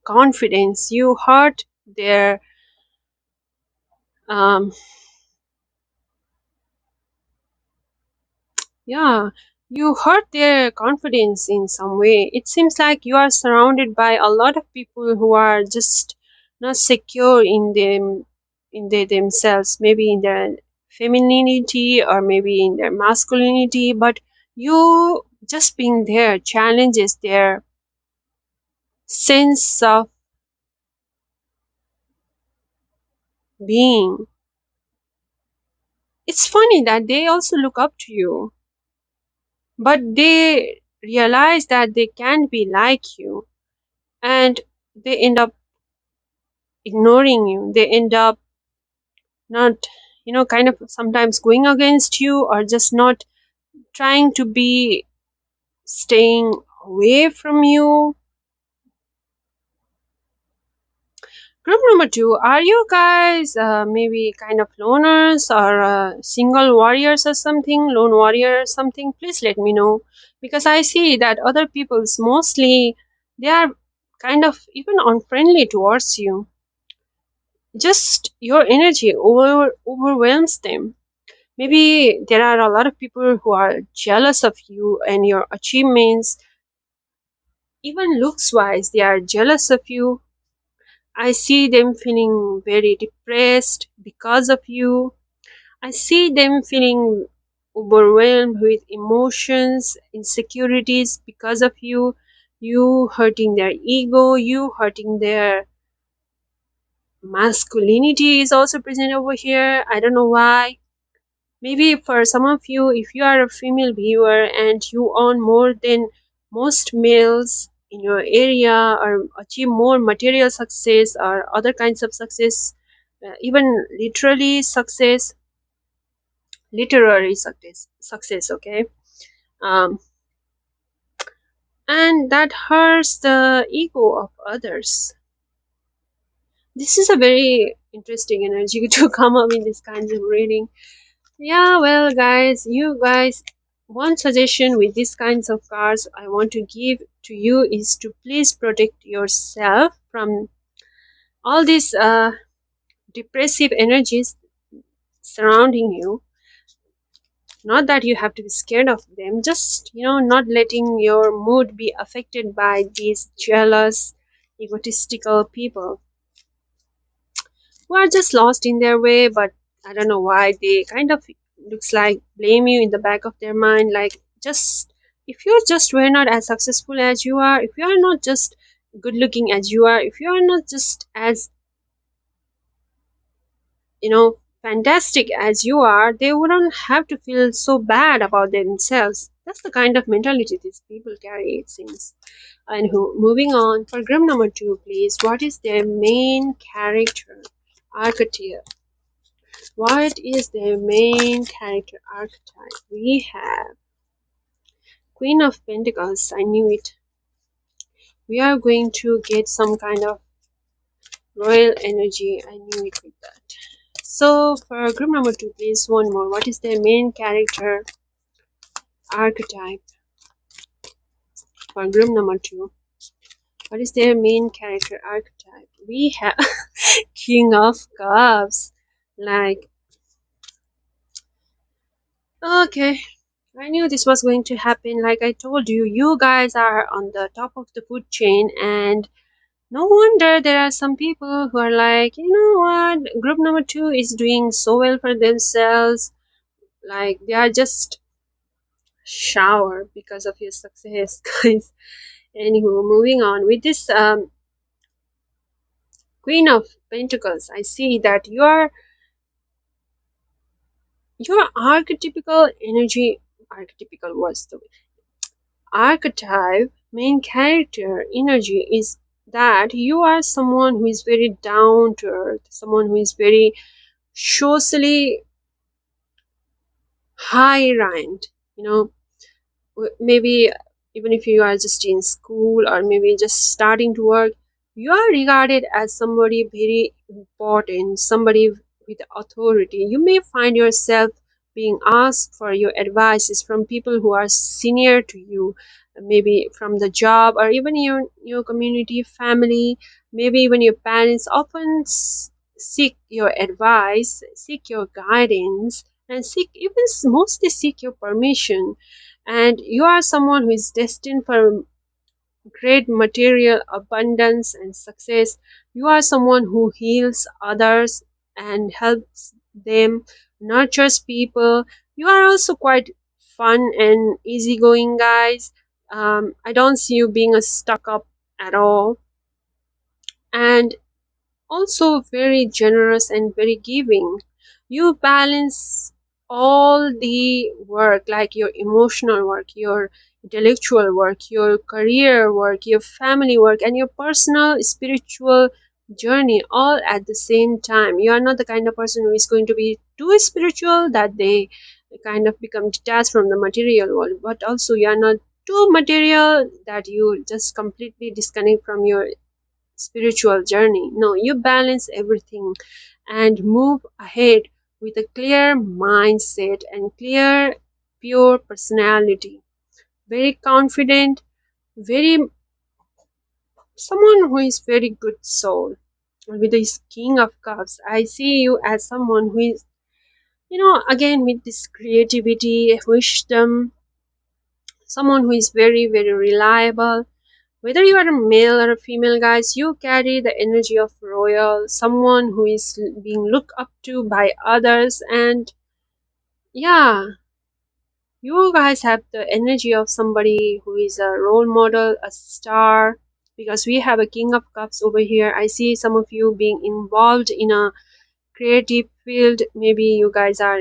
confidence, you hurt their um, yeah, you hurt their confidence in some way. It seems like you are surrounded by a lot of people who are just not secure in themselves, maybe in their femininity or maybe in their masculinity, but you just being there challenges their sense of being. It's funny that they also look up to you, but they realize that they can't be like you, and they end up ignoring you. They end up not, kind of sometimes going against you, or just not trying to be staying away from you. Group number two, are you guys maybe kind of loners or single warriors or something, lone warrior or something? Please let me know, because I see that other people's mostly they are kind of even unfriendly towards you. Just your energy overwhelms them. Maybe there are a lot of people who are jealous of you and your achievements, even looks wise, they are jealous of you. I see them feeling very depressed because of you. I see them feeling overwhelmed with emotions, insecurities because of you. You hurting their ego, you hurting their masculinity is also present over here. I don't know why. Maybe for some of you, if you are a female viewer and you earn more than most males in your area or achieve more material success or other kinds of success, even literary success, okay? Um, and that hurts the ego of others. This is a very interesting energy to come up in this kind of reading. Yeah, well, guys, you guys, one suggestion with these kinds of cards I want to give to you is to please protect yourself from all these depressive energies surrounding you. Not that you have to be scared of them, just, not letting your mood be affected by these jealous, egotistical people who are just lost in their way, but I don't know why they kind of looks like blame you in the back of their mind. Like, just if you just were not as successful as you are, if you are not just good looking as you are, if you are not just as, fantastic as you are, they wouldn't have to feel so bad about themselves. That's the kind of mentality these people carry, it seems. And moving on for group number two, please. What is their main character archetype? What is the main character archetype? We have Queen of Pentacles. I knew it. We are going to get some kind of royal energy. I knew it with that. So for group number two, please, one more. What is the main character archetype for group number two? What is their main character archetype? We have King of Cups. Like, okay, I knew this was going to happen. Like I told you, you guys are on the top of the food chain, and no wonder there are some people who are like, you know what, group number two is doing so well for themselves. Like, they are just shower because of your success, guys. Anywho, moving on with this Queen of Pentacles, I see that your archetypical energy, archetypical was the archetype main character energy is that you are someone who is very down to earth, someone who is very socially high ranked, maybe even if you are just in school or maybe just starting to work, you are regarded as somebody very important, somebody with authority. You may find yourself being asked for your advices from people who are senior to you, maybe from the job, or even your community, family, maybe even your parents often seek your advice, seek your guidance, and mostly seek your permission. And you are someone who is destined for great material abundance and success. You are someone who heals others and helps them, nurtures people. You are also quite fun and easygoing, guys. I don't see you being a stuck up at all. And also very generous and very giving. You balance all the work, like your emotional work, your intellectual work, your career work, your family work, and your personal spiritual journey all at the same time. You are not the kind of person who is going to be too spiritual that they kind of become detached from the material world, but also you are not too material that you just completely disconnect from your spiritual journey. No, you balance everything and move ahead with a clear mindset and clear, pure personality. Very confident, very someone who is very good soul. With this King of Cups, I see you as someone who is, again with this creativity, wisdom, someone who is very, very reliable. Whether you are a male or a female, guys, you carry the energy of royal, someone who is being looked up to by others, and yeah, you guys have the energy of somebody who is a role model, a star, because we have a King of Cups over here. I see some of you being involved in a creative field. Maybe you guys are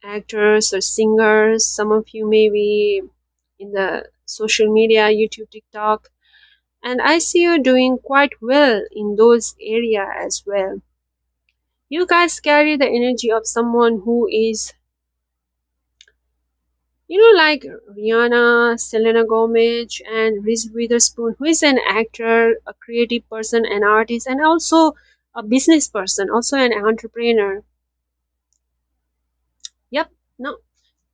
actors or singers, some of you maybe in the social media, YouTube, TikTok, and I see you doing quite well in those areas as well. You guys carry the energy of someone who is, like Rihanna, Selena Gomez, and Reese Witherspoon, who is an actor, a creative person, an artist, and also a business person, also an entrepreneur. Yep. Now,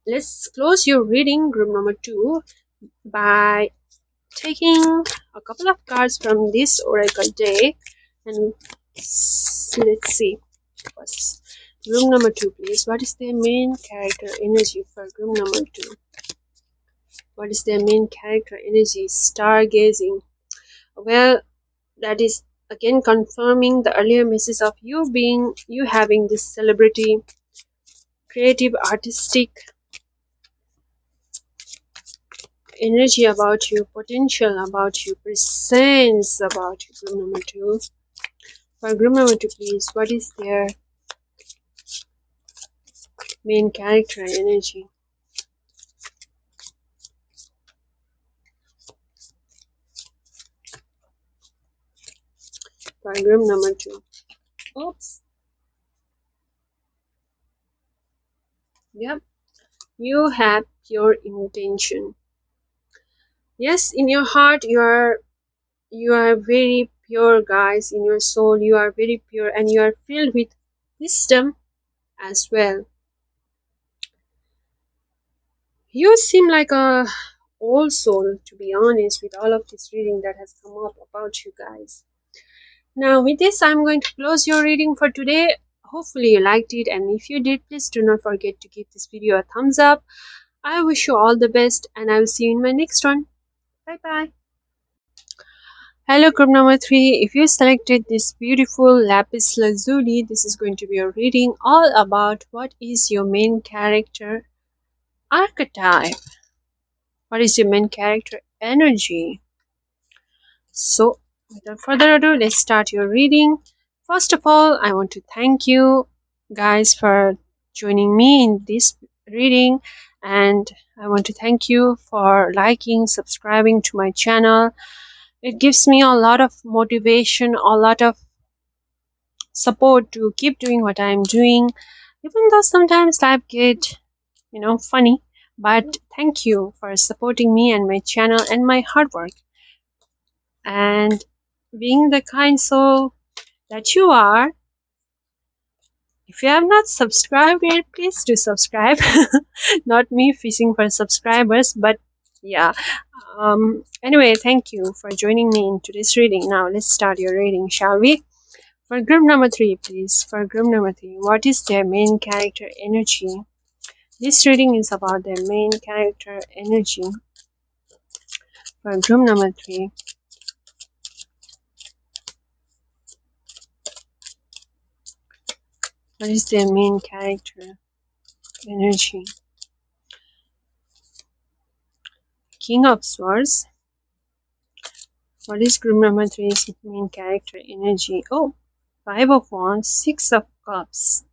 let's close your reading, group number two, by taking a couple of cards from this oracle deck, and let's see. First, room number two, please. What is their main character energy for room number two? What is their main character energy? Stargazing. Well, that is again confirming the earlier message of you having this celebrity, creative, artistic energy about you, potential about you, presence about you. Room number two. For room number two, please. What is their main character energy? For room number two. Oops. Yep. You have pure intention. Yes, in your heart you are very pure, guys. In your soul you are very pure, and you are filled with wisdom as well. You seem like a old soul, to be honest, with all of this reading that has come up about you guys. Now with this, I'm going to close your reading for today. Hopefully you liked it, and if you did, please do not forget to give this video a thumbs up. I wish you all the best, and I will see you in my next one. Bye bye. Hello, group number three. If you selected this beautiful lapis lazuli, this is going to be a reading all about what is your main character archetype. What is your main character energy? So, without further ado, let's start your reading. First of all, I want to thank you guys for joining me in this reading, and I want to thank you for liking, subscribing to my channel. It gives me a lot of motivation, a lot of support to keep doing what I'm doing, even though sometimes life get, funny. But thank you for supporting me and my channel and my hard work, and being the kind soul that you are. If you have not subscribed yet, please do subscribe. Not me fishing for subscribers, but Yeah. Anyway, thank you for joining me in today's reading. Now let's start your reading, shall we? For group number three, please. For group number three, what is their main character energy? This reading is about their main character energy. For group number three, what is their main character energy? King of Swords. What is group number three's main character energy? Oh, Five of Wands, Six of Cups.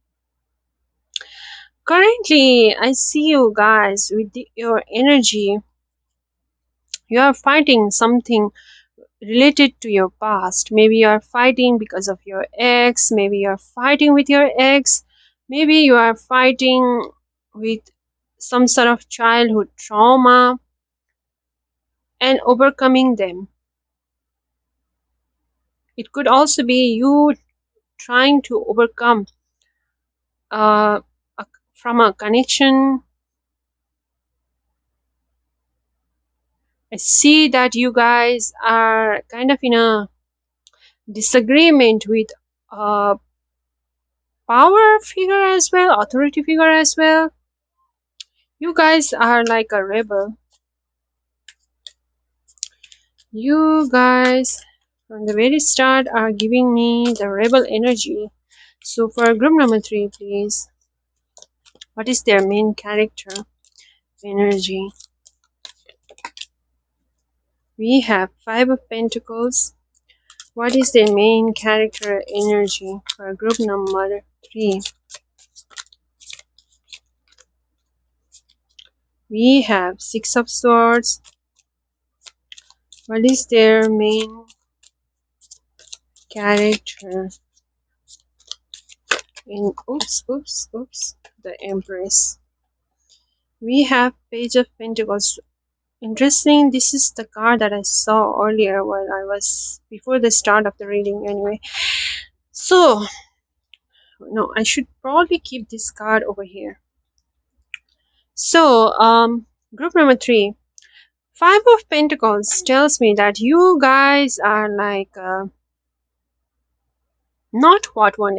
Currently, I see you guys with your energy. You are fighting something related to your past. Maybe you are fighting because of your ex. Maybe you are fighting with your ex. Maybe you are fighting with some sort of childhood trauma and overcoming them. It could also be you trying to overcome uh, from a connection. I see that you guys are kind of in a disagreement with a power figure as well, authority figure as well. You guys are like a rebel. You guys from the very start are giving me the rebel energy. So for group number three, please, what is their main character energy? We have Five of Pentacles. What is their main character energy for group number three? We have Six of Swords. What is their main character in oops, the Empress? We have Page of Pentacles. Interesting, this is the card that I saw earlier while I was before the start of the reading anyway. So no, I should probably keep this card over here. So group number three, Five of Pentacles tells me that you guys are like not what one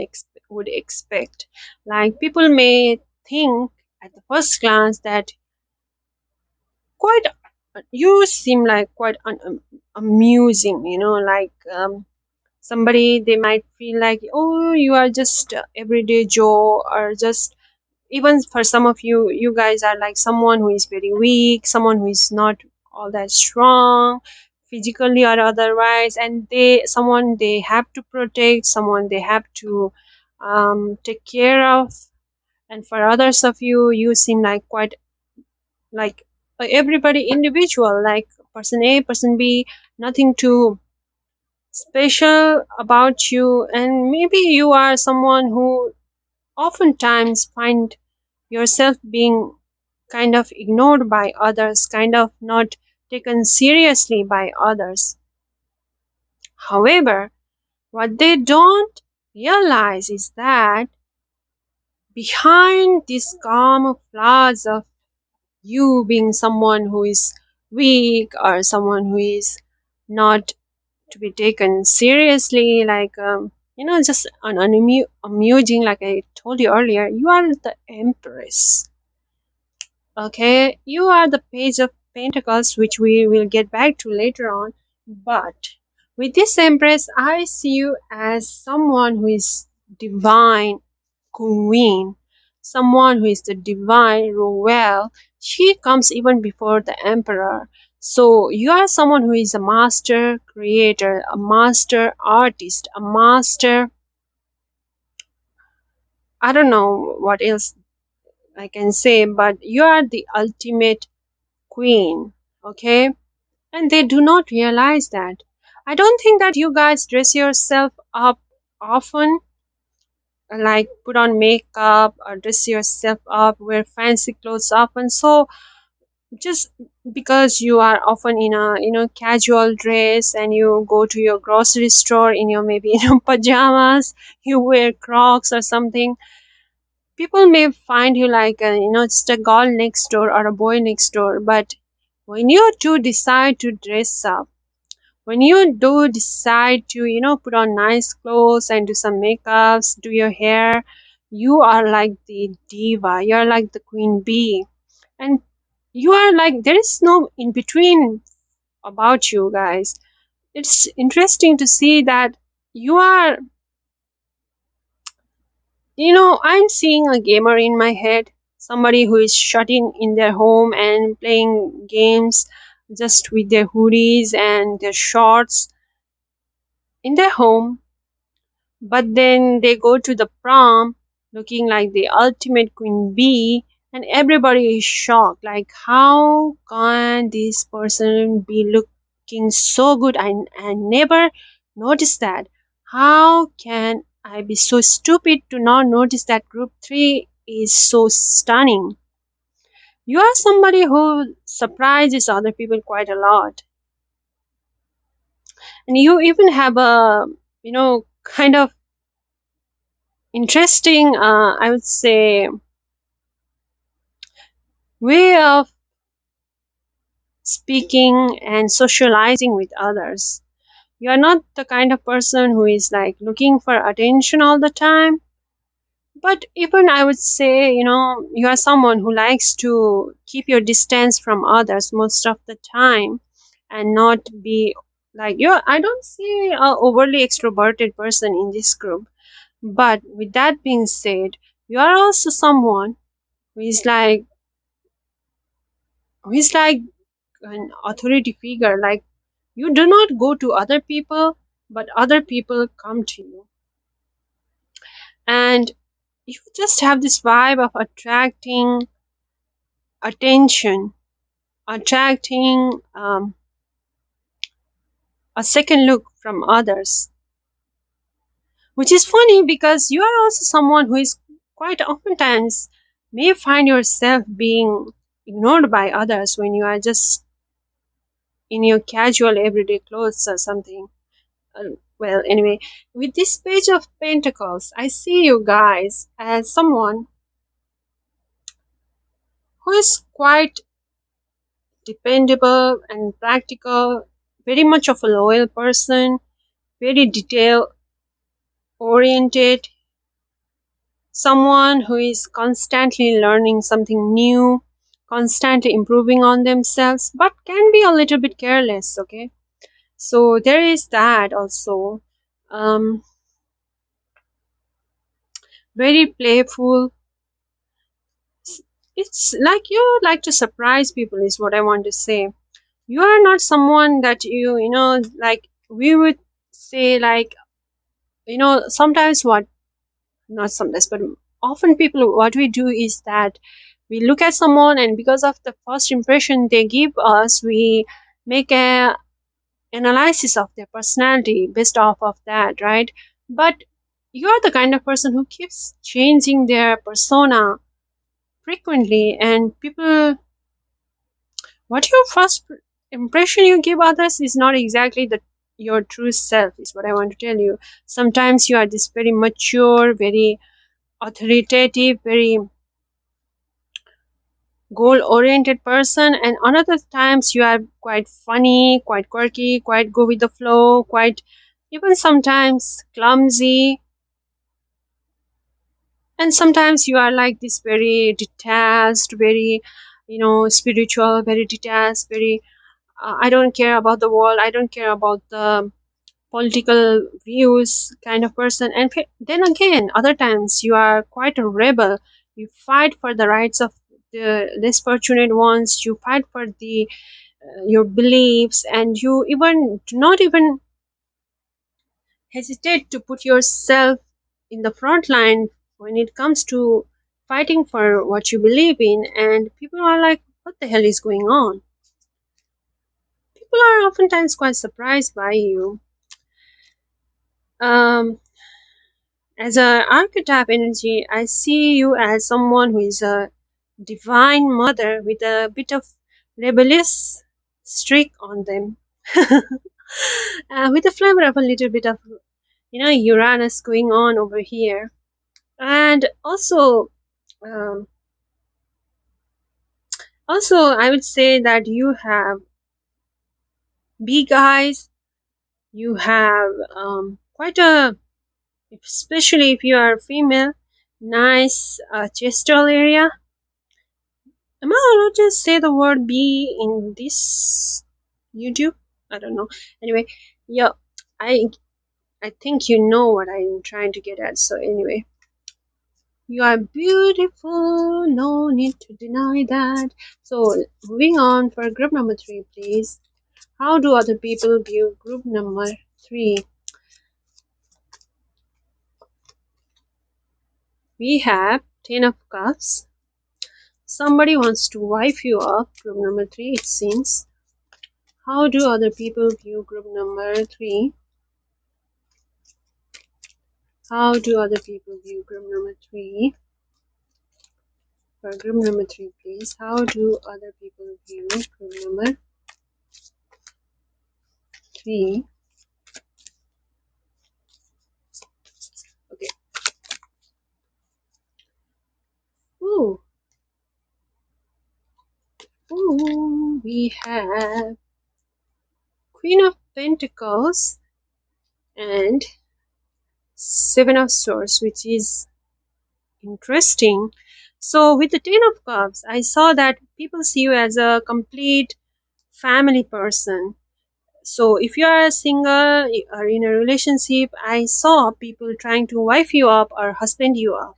would expect. Like people may think at the first glance that quite you seem like quite amusing, you know, like somebody they might feel like, oh, you are just everyday Joe, or just even for some of you, you guys are like someone who is very weak, someone who is not all that strong physically or otherwise, and someone they have to protect, someone they have to take care of. And for others of you, you seem like quite like everybody individual, like person A, person B, nothing too special about you. And maybe you are someone who oftentimes find yourself being kind of ignored by others, kind of not taken seriously by others. However, what they don't realize is that behind this camouflage of you being someone who is weak or someone who is not to be taken seriously, like you know, just amusing, like I told you earlier, you are the Empress. Okay, you are the Page of Pentacles, which we will get back to later on. But with this Empress, I see you as someone who is divine queen, someone who is the divine royal. She comes even before the emperor. So you are someone who is a master creator, a master artist, a master, I don't know what else I can say, but you are the ultimate queen. Okay, and they do not realize that. I don't think that you guys dress yourself up often, like put on makeup or dress yourself up, wear fancy clothes often. So just because you are often in a, you know, casual dress, and you go to your grocery store in your maybe you know pajamas, you wear Crocs or something, people may find you like a, you know, just a girl next door or a boy next door. But when you do decide to dress up, when you do decide to, put on nice clothes and do some makeups, do your hair, you are like the diva, you're like the queen bee. And you are like, there is no in between about you guys. It's interesting to see that you are, I'm seeing a gamer in my head, somebody who is shut in their home and playing games just with their hoodies and their shorts in their home. But then they go to the prom looking like the ultimate queen bee, and everybody is shocked. Like, how can this person be looking so good? I never noticed that. How can I be so stupid to not notice that group 3 is so stunning? You are somebody who surprises other people quite a lot. And you even have a, kind of interesting, I would say, way of speaking and socializing with others. You are not the kind of person who is like looking for attention all the time, but even I would say, you are someone who likes to keep your distance from others most of the time and not be like you. I don't see a overly extroverted person in this group, but with that being said, you are also someone who is like who is like an authority figure. Like, you do not go to other people, but other people come to you. And you just have this vibe of attracting attention, attracting a second look from others. Which is funny because you are also someone who is quite oftentimes may find yourself being ignored by others when you are just in your casual everyday clothes or something. Well, anyway, with this page of Pentacles, I see you guys as someone who is quite dependable and practical, very much of a loyal person, very detail oriented, someone who is constantly learning something new, constantly improving on themselves, but can be a little bit careless, okay? So there is that also. Um, very playful. It's like you like to surprise people, is what I want to say. You are not someone that like we would say, like, sometimes what, not sometimes, but often people, what we do is that we look at someone, and because of the first impression they give us, we make a analysis of their personality based off of that, right? But you are the kind of person who keeps changing their persona frequently, and people, what your first impression you give others is not exactly the your true self, is what I want to tell you. Sometimes you are this very mature, very authoritative, very goal oriented person, and another times you are quite funny, quite quirky, quite go with the flow, quite even sometimes clumsy, and sometimes you are like this very detached, very spiritual, very detached, very I don't care about the world, I don't care about the political views kind of person. And then again, other times you are quite a rebel. You fight for the rights of the less fortunate ones. You fight for the your beliefs, and you even do not even hesitate to put yourself in the front line when it comes to fighting for what you believe in. And people are like, what the hell is going on? People are oftentimes quite surprised by you. um As an archetype energy, I see you as someone who is a divine mother with a bit of rebellious streak on them, with a flavor of a little bit of Uranus going on over here, and also um, Also, I would say that you have big eyes, you have quite a, especially if you are female, nice gestal area. Am I allowed to say the word B in this YouTube? I don't know. Anyway, yeah, I I think you know what I'm trying to get at. So anyway, you are beautiful, no need to deny that. So moving on for group number three, please. How do other people view group number three? We have Ten of Cups. Somebody wants to wife you up. Group number three, it seems. How do other people view group number three? How do other people view group number three? For group number three, please. How do other people view group number three? Okay. Ooh. Ooh. We have Queen of Pentacles and Seven of Swords, which is interesting. So with the Ten of Cups, I saw that people see you as a complete family person. So if you are single or in a relationship, I saw people trying to wife you up or husband you up.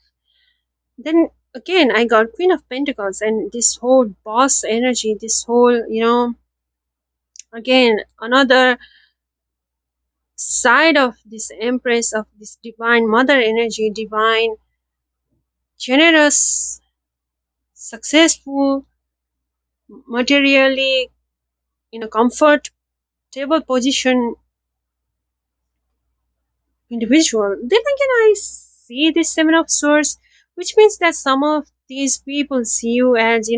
Then again, I got Queen of Pentacles and this whole boss energy, this whole, again, another side of this Empress, of this divine mother energy, divine, generous, successful, materially in a comfortable position individual. Then again, I see this Seven of Swords, which means that some of these people see you as,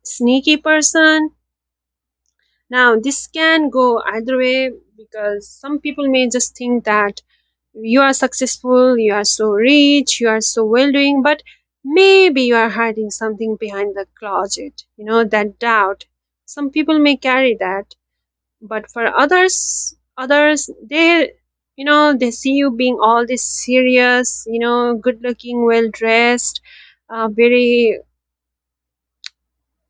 sneaky person. Now, this can go either way because some people may just think that you are successful, you are so rich, you are so well doing, but maybe you are hiding something behind the closet, that doubt. Some people may carry that, but for others, they see you being all this serious, good looking, well dressed, very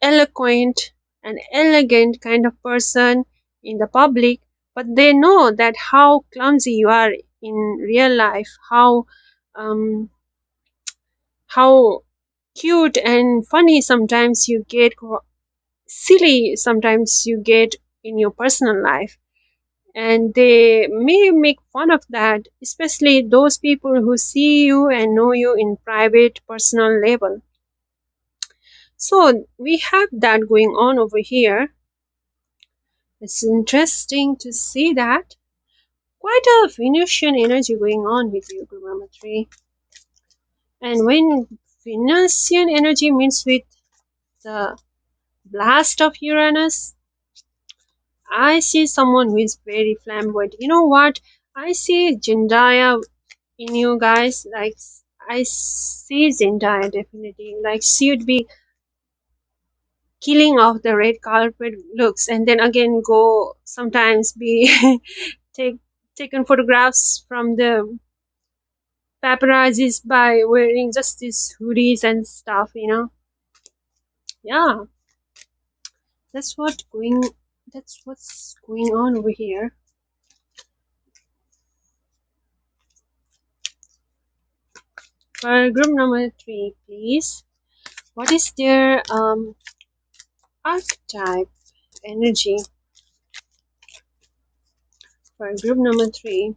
eloquent and elegant kind of person in the public, but they know that how clumsy you are in real life, um, how cute and funny sometimes you get, silly sometimes you get in your personal life, and they may make fun of that, especially those people who see you and know you in private personal level. So we have that going on over here. It's interesting to see that. Quite a Venusian energy going on with you, Guru 3. And when Venusian energy meets with the blast of Uranus, I see someone who is very flamboyant. You know what? I see Zendaya in you guys. Like, I see Zendaya definitely. Like, she would be killing off the red carpet looks and then again go sometimes be take taken photographs from the paparazzis by wearing just these hoodies and stuff. Yeah, that's what's going on over here. For group number three, please. What is their archetype energy for group number three?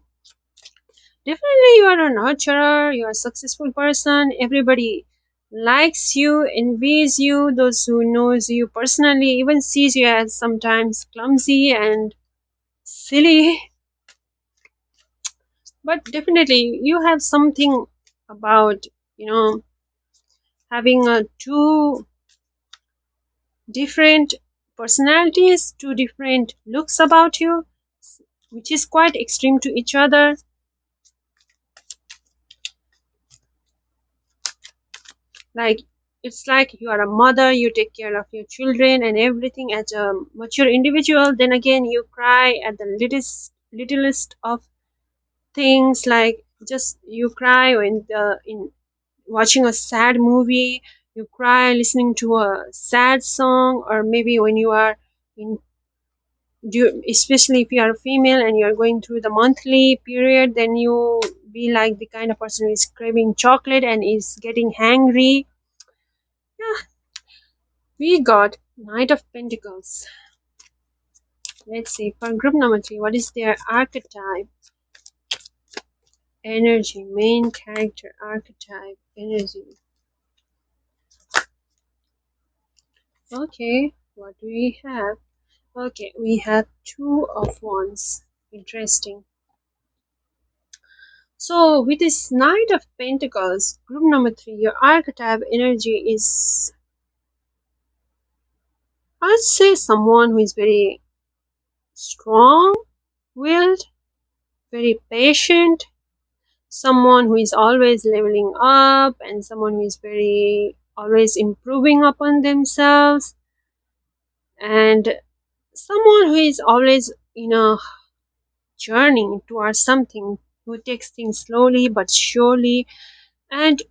Definitely, you are a nurturer, you are a successful person. Everybody likes you, envies you. Those who knows you personally even sees you as sometimes clumsy and silly. But definitely, you have something about, having two different personalities, two different looks about you, which is quite extreme to each other. Like, It's like you are a mother, you take care of your children and everything as a mature individual. Then again, you cry at the littlest of things, like just you cry when in watching a sad movie, you cry listening to a sad song, or maybe when you are in especially if you are a female and you are going through the monthly period, then you be like the kind of person who is craving chocolate and is getting hangry. Yeah, we got Knight of Pentacles. Let's see, for group number 3, what is their archetype? Energy, main character, archetype, energy. Okay, what do we have? Okay, we have Two of Wands. Interesting. So, with this Knight of Pentacles, group number 3, your archetype energy is, I'd say, someone who is very strong willed, very patient, someone who is always leveling up, and someone who is very always improving upon themselves, and someone who is always in a journey towards something, who takes things slowly but surely. And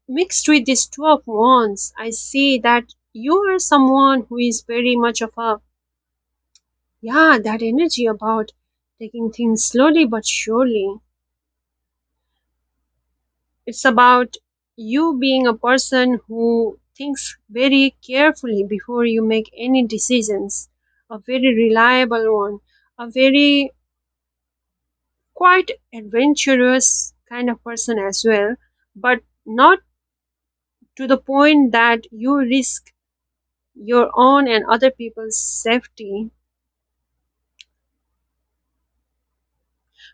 mixed with this Two of Wands, I see that you are someone who is very much of a, yeah, that energy about taking things slowly but surely. It's about you being a person who thinks very carefully before you make any decisions, a very reliable one, a very quite adventurous kind of person as well, but not to the point that you risk your own and other people's safety.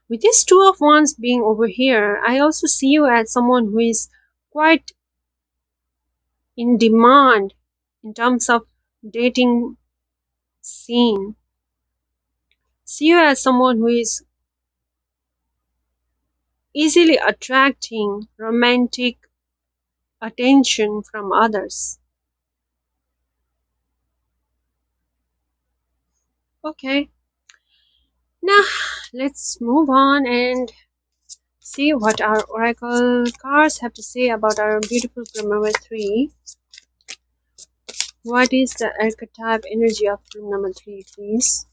With this Two of Wands being over here, I also see you as someone who is quite in demand in terms of dating scene. See you as someone who is easily attracting romantic attention from others. Okay, now let's move on and see what our oracle cards have to say about our beautiful group number 3. What is the archetype energy of group number 3, please?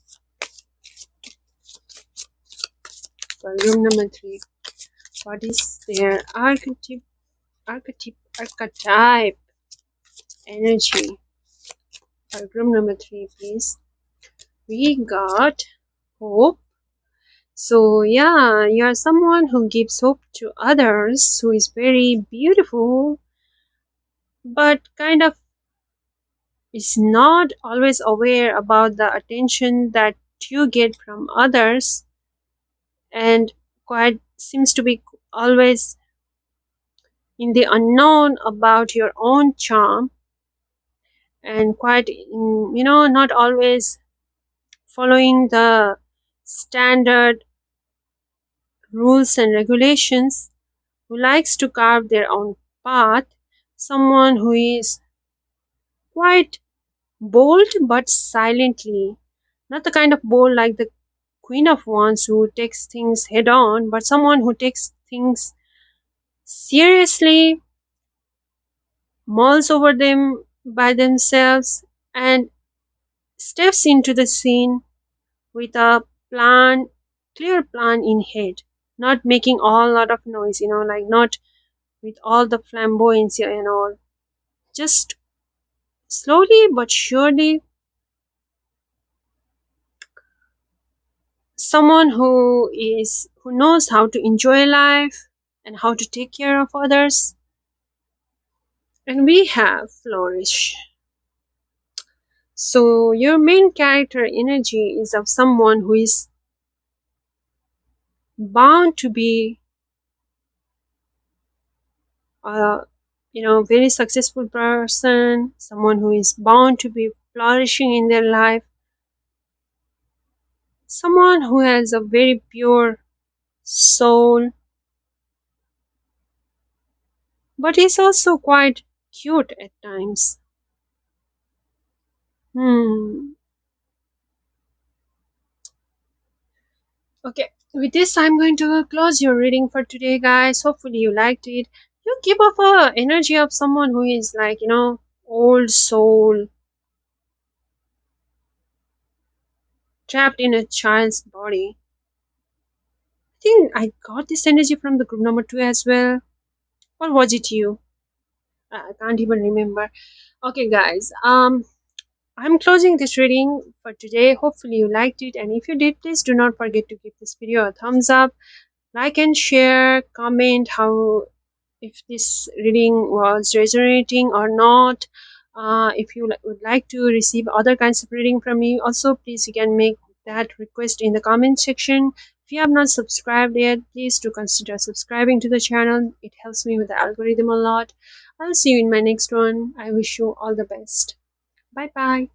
For group number 3, what is their archetype energy? For group number 3, please. We got hope. So yeah, you're someone who gives hope to others, who is very beautiful, but kind of is not always aware about the attention that you get from others, and quite seems to be always in the unknown about your own charm, and quite in, not always following the standard rules and regulations, who likes to carve their own path, someone who is quite bold but silently, not the kind of bold like the Queen of Wands who takes things head on, but someone who takes things seriously, mulls over them by themselves, and steps into the scene with a plan, clear plan in head, not making all lot of noise, like not with all the flamboyancy and all, just slowly but surely, someone who knows how to enjoy life and how to take care of others. And we have Flourish. So your main character energy is of someone who is bound to be a very successful person, someone who is bound to be flourishing in their life, someone who has a very pure soul, but is also quite cute at times. Hmm. Okay, with this, I'm going to close your reading for today, guys. Hopefully, you liked it. You give off a energy of someone who is like, old soul, trapped in a child's body. I think I got this energy from the group number two as well. Or was it you? I can't even remember. Okay, guys. I'm closing this reading for today. Hopefully, you liked it, and if you did, please do not forget to give this video a thumbs up, like and share, comment how if this reading was resonating or not. If you would like to receive other kinds of reading from me, also please you can make that request in the comment section. If you have not subscribed yet, please do consider subscribing to the channel. It helps me with the algorithm a lot. I'll see you in my next one. I wish you all the best. Bye bye.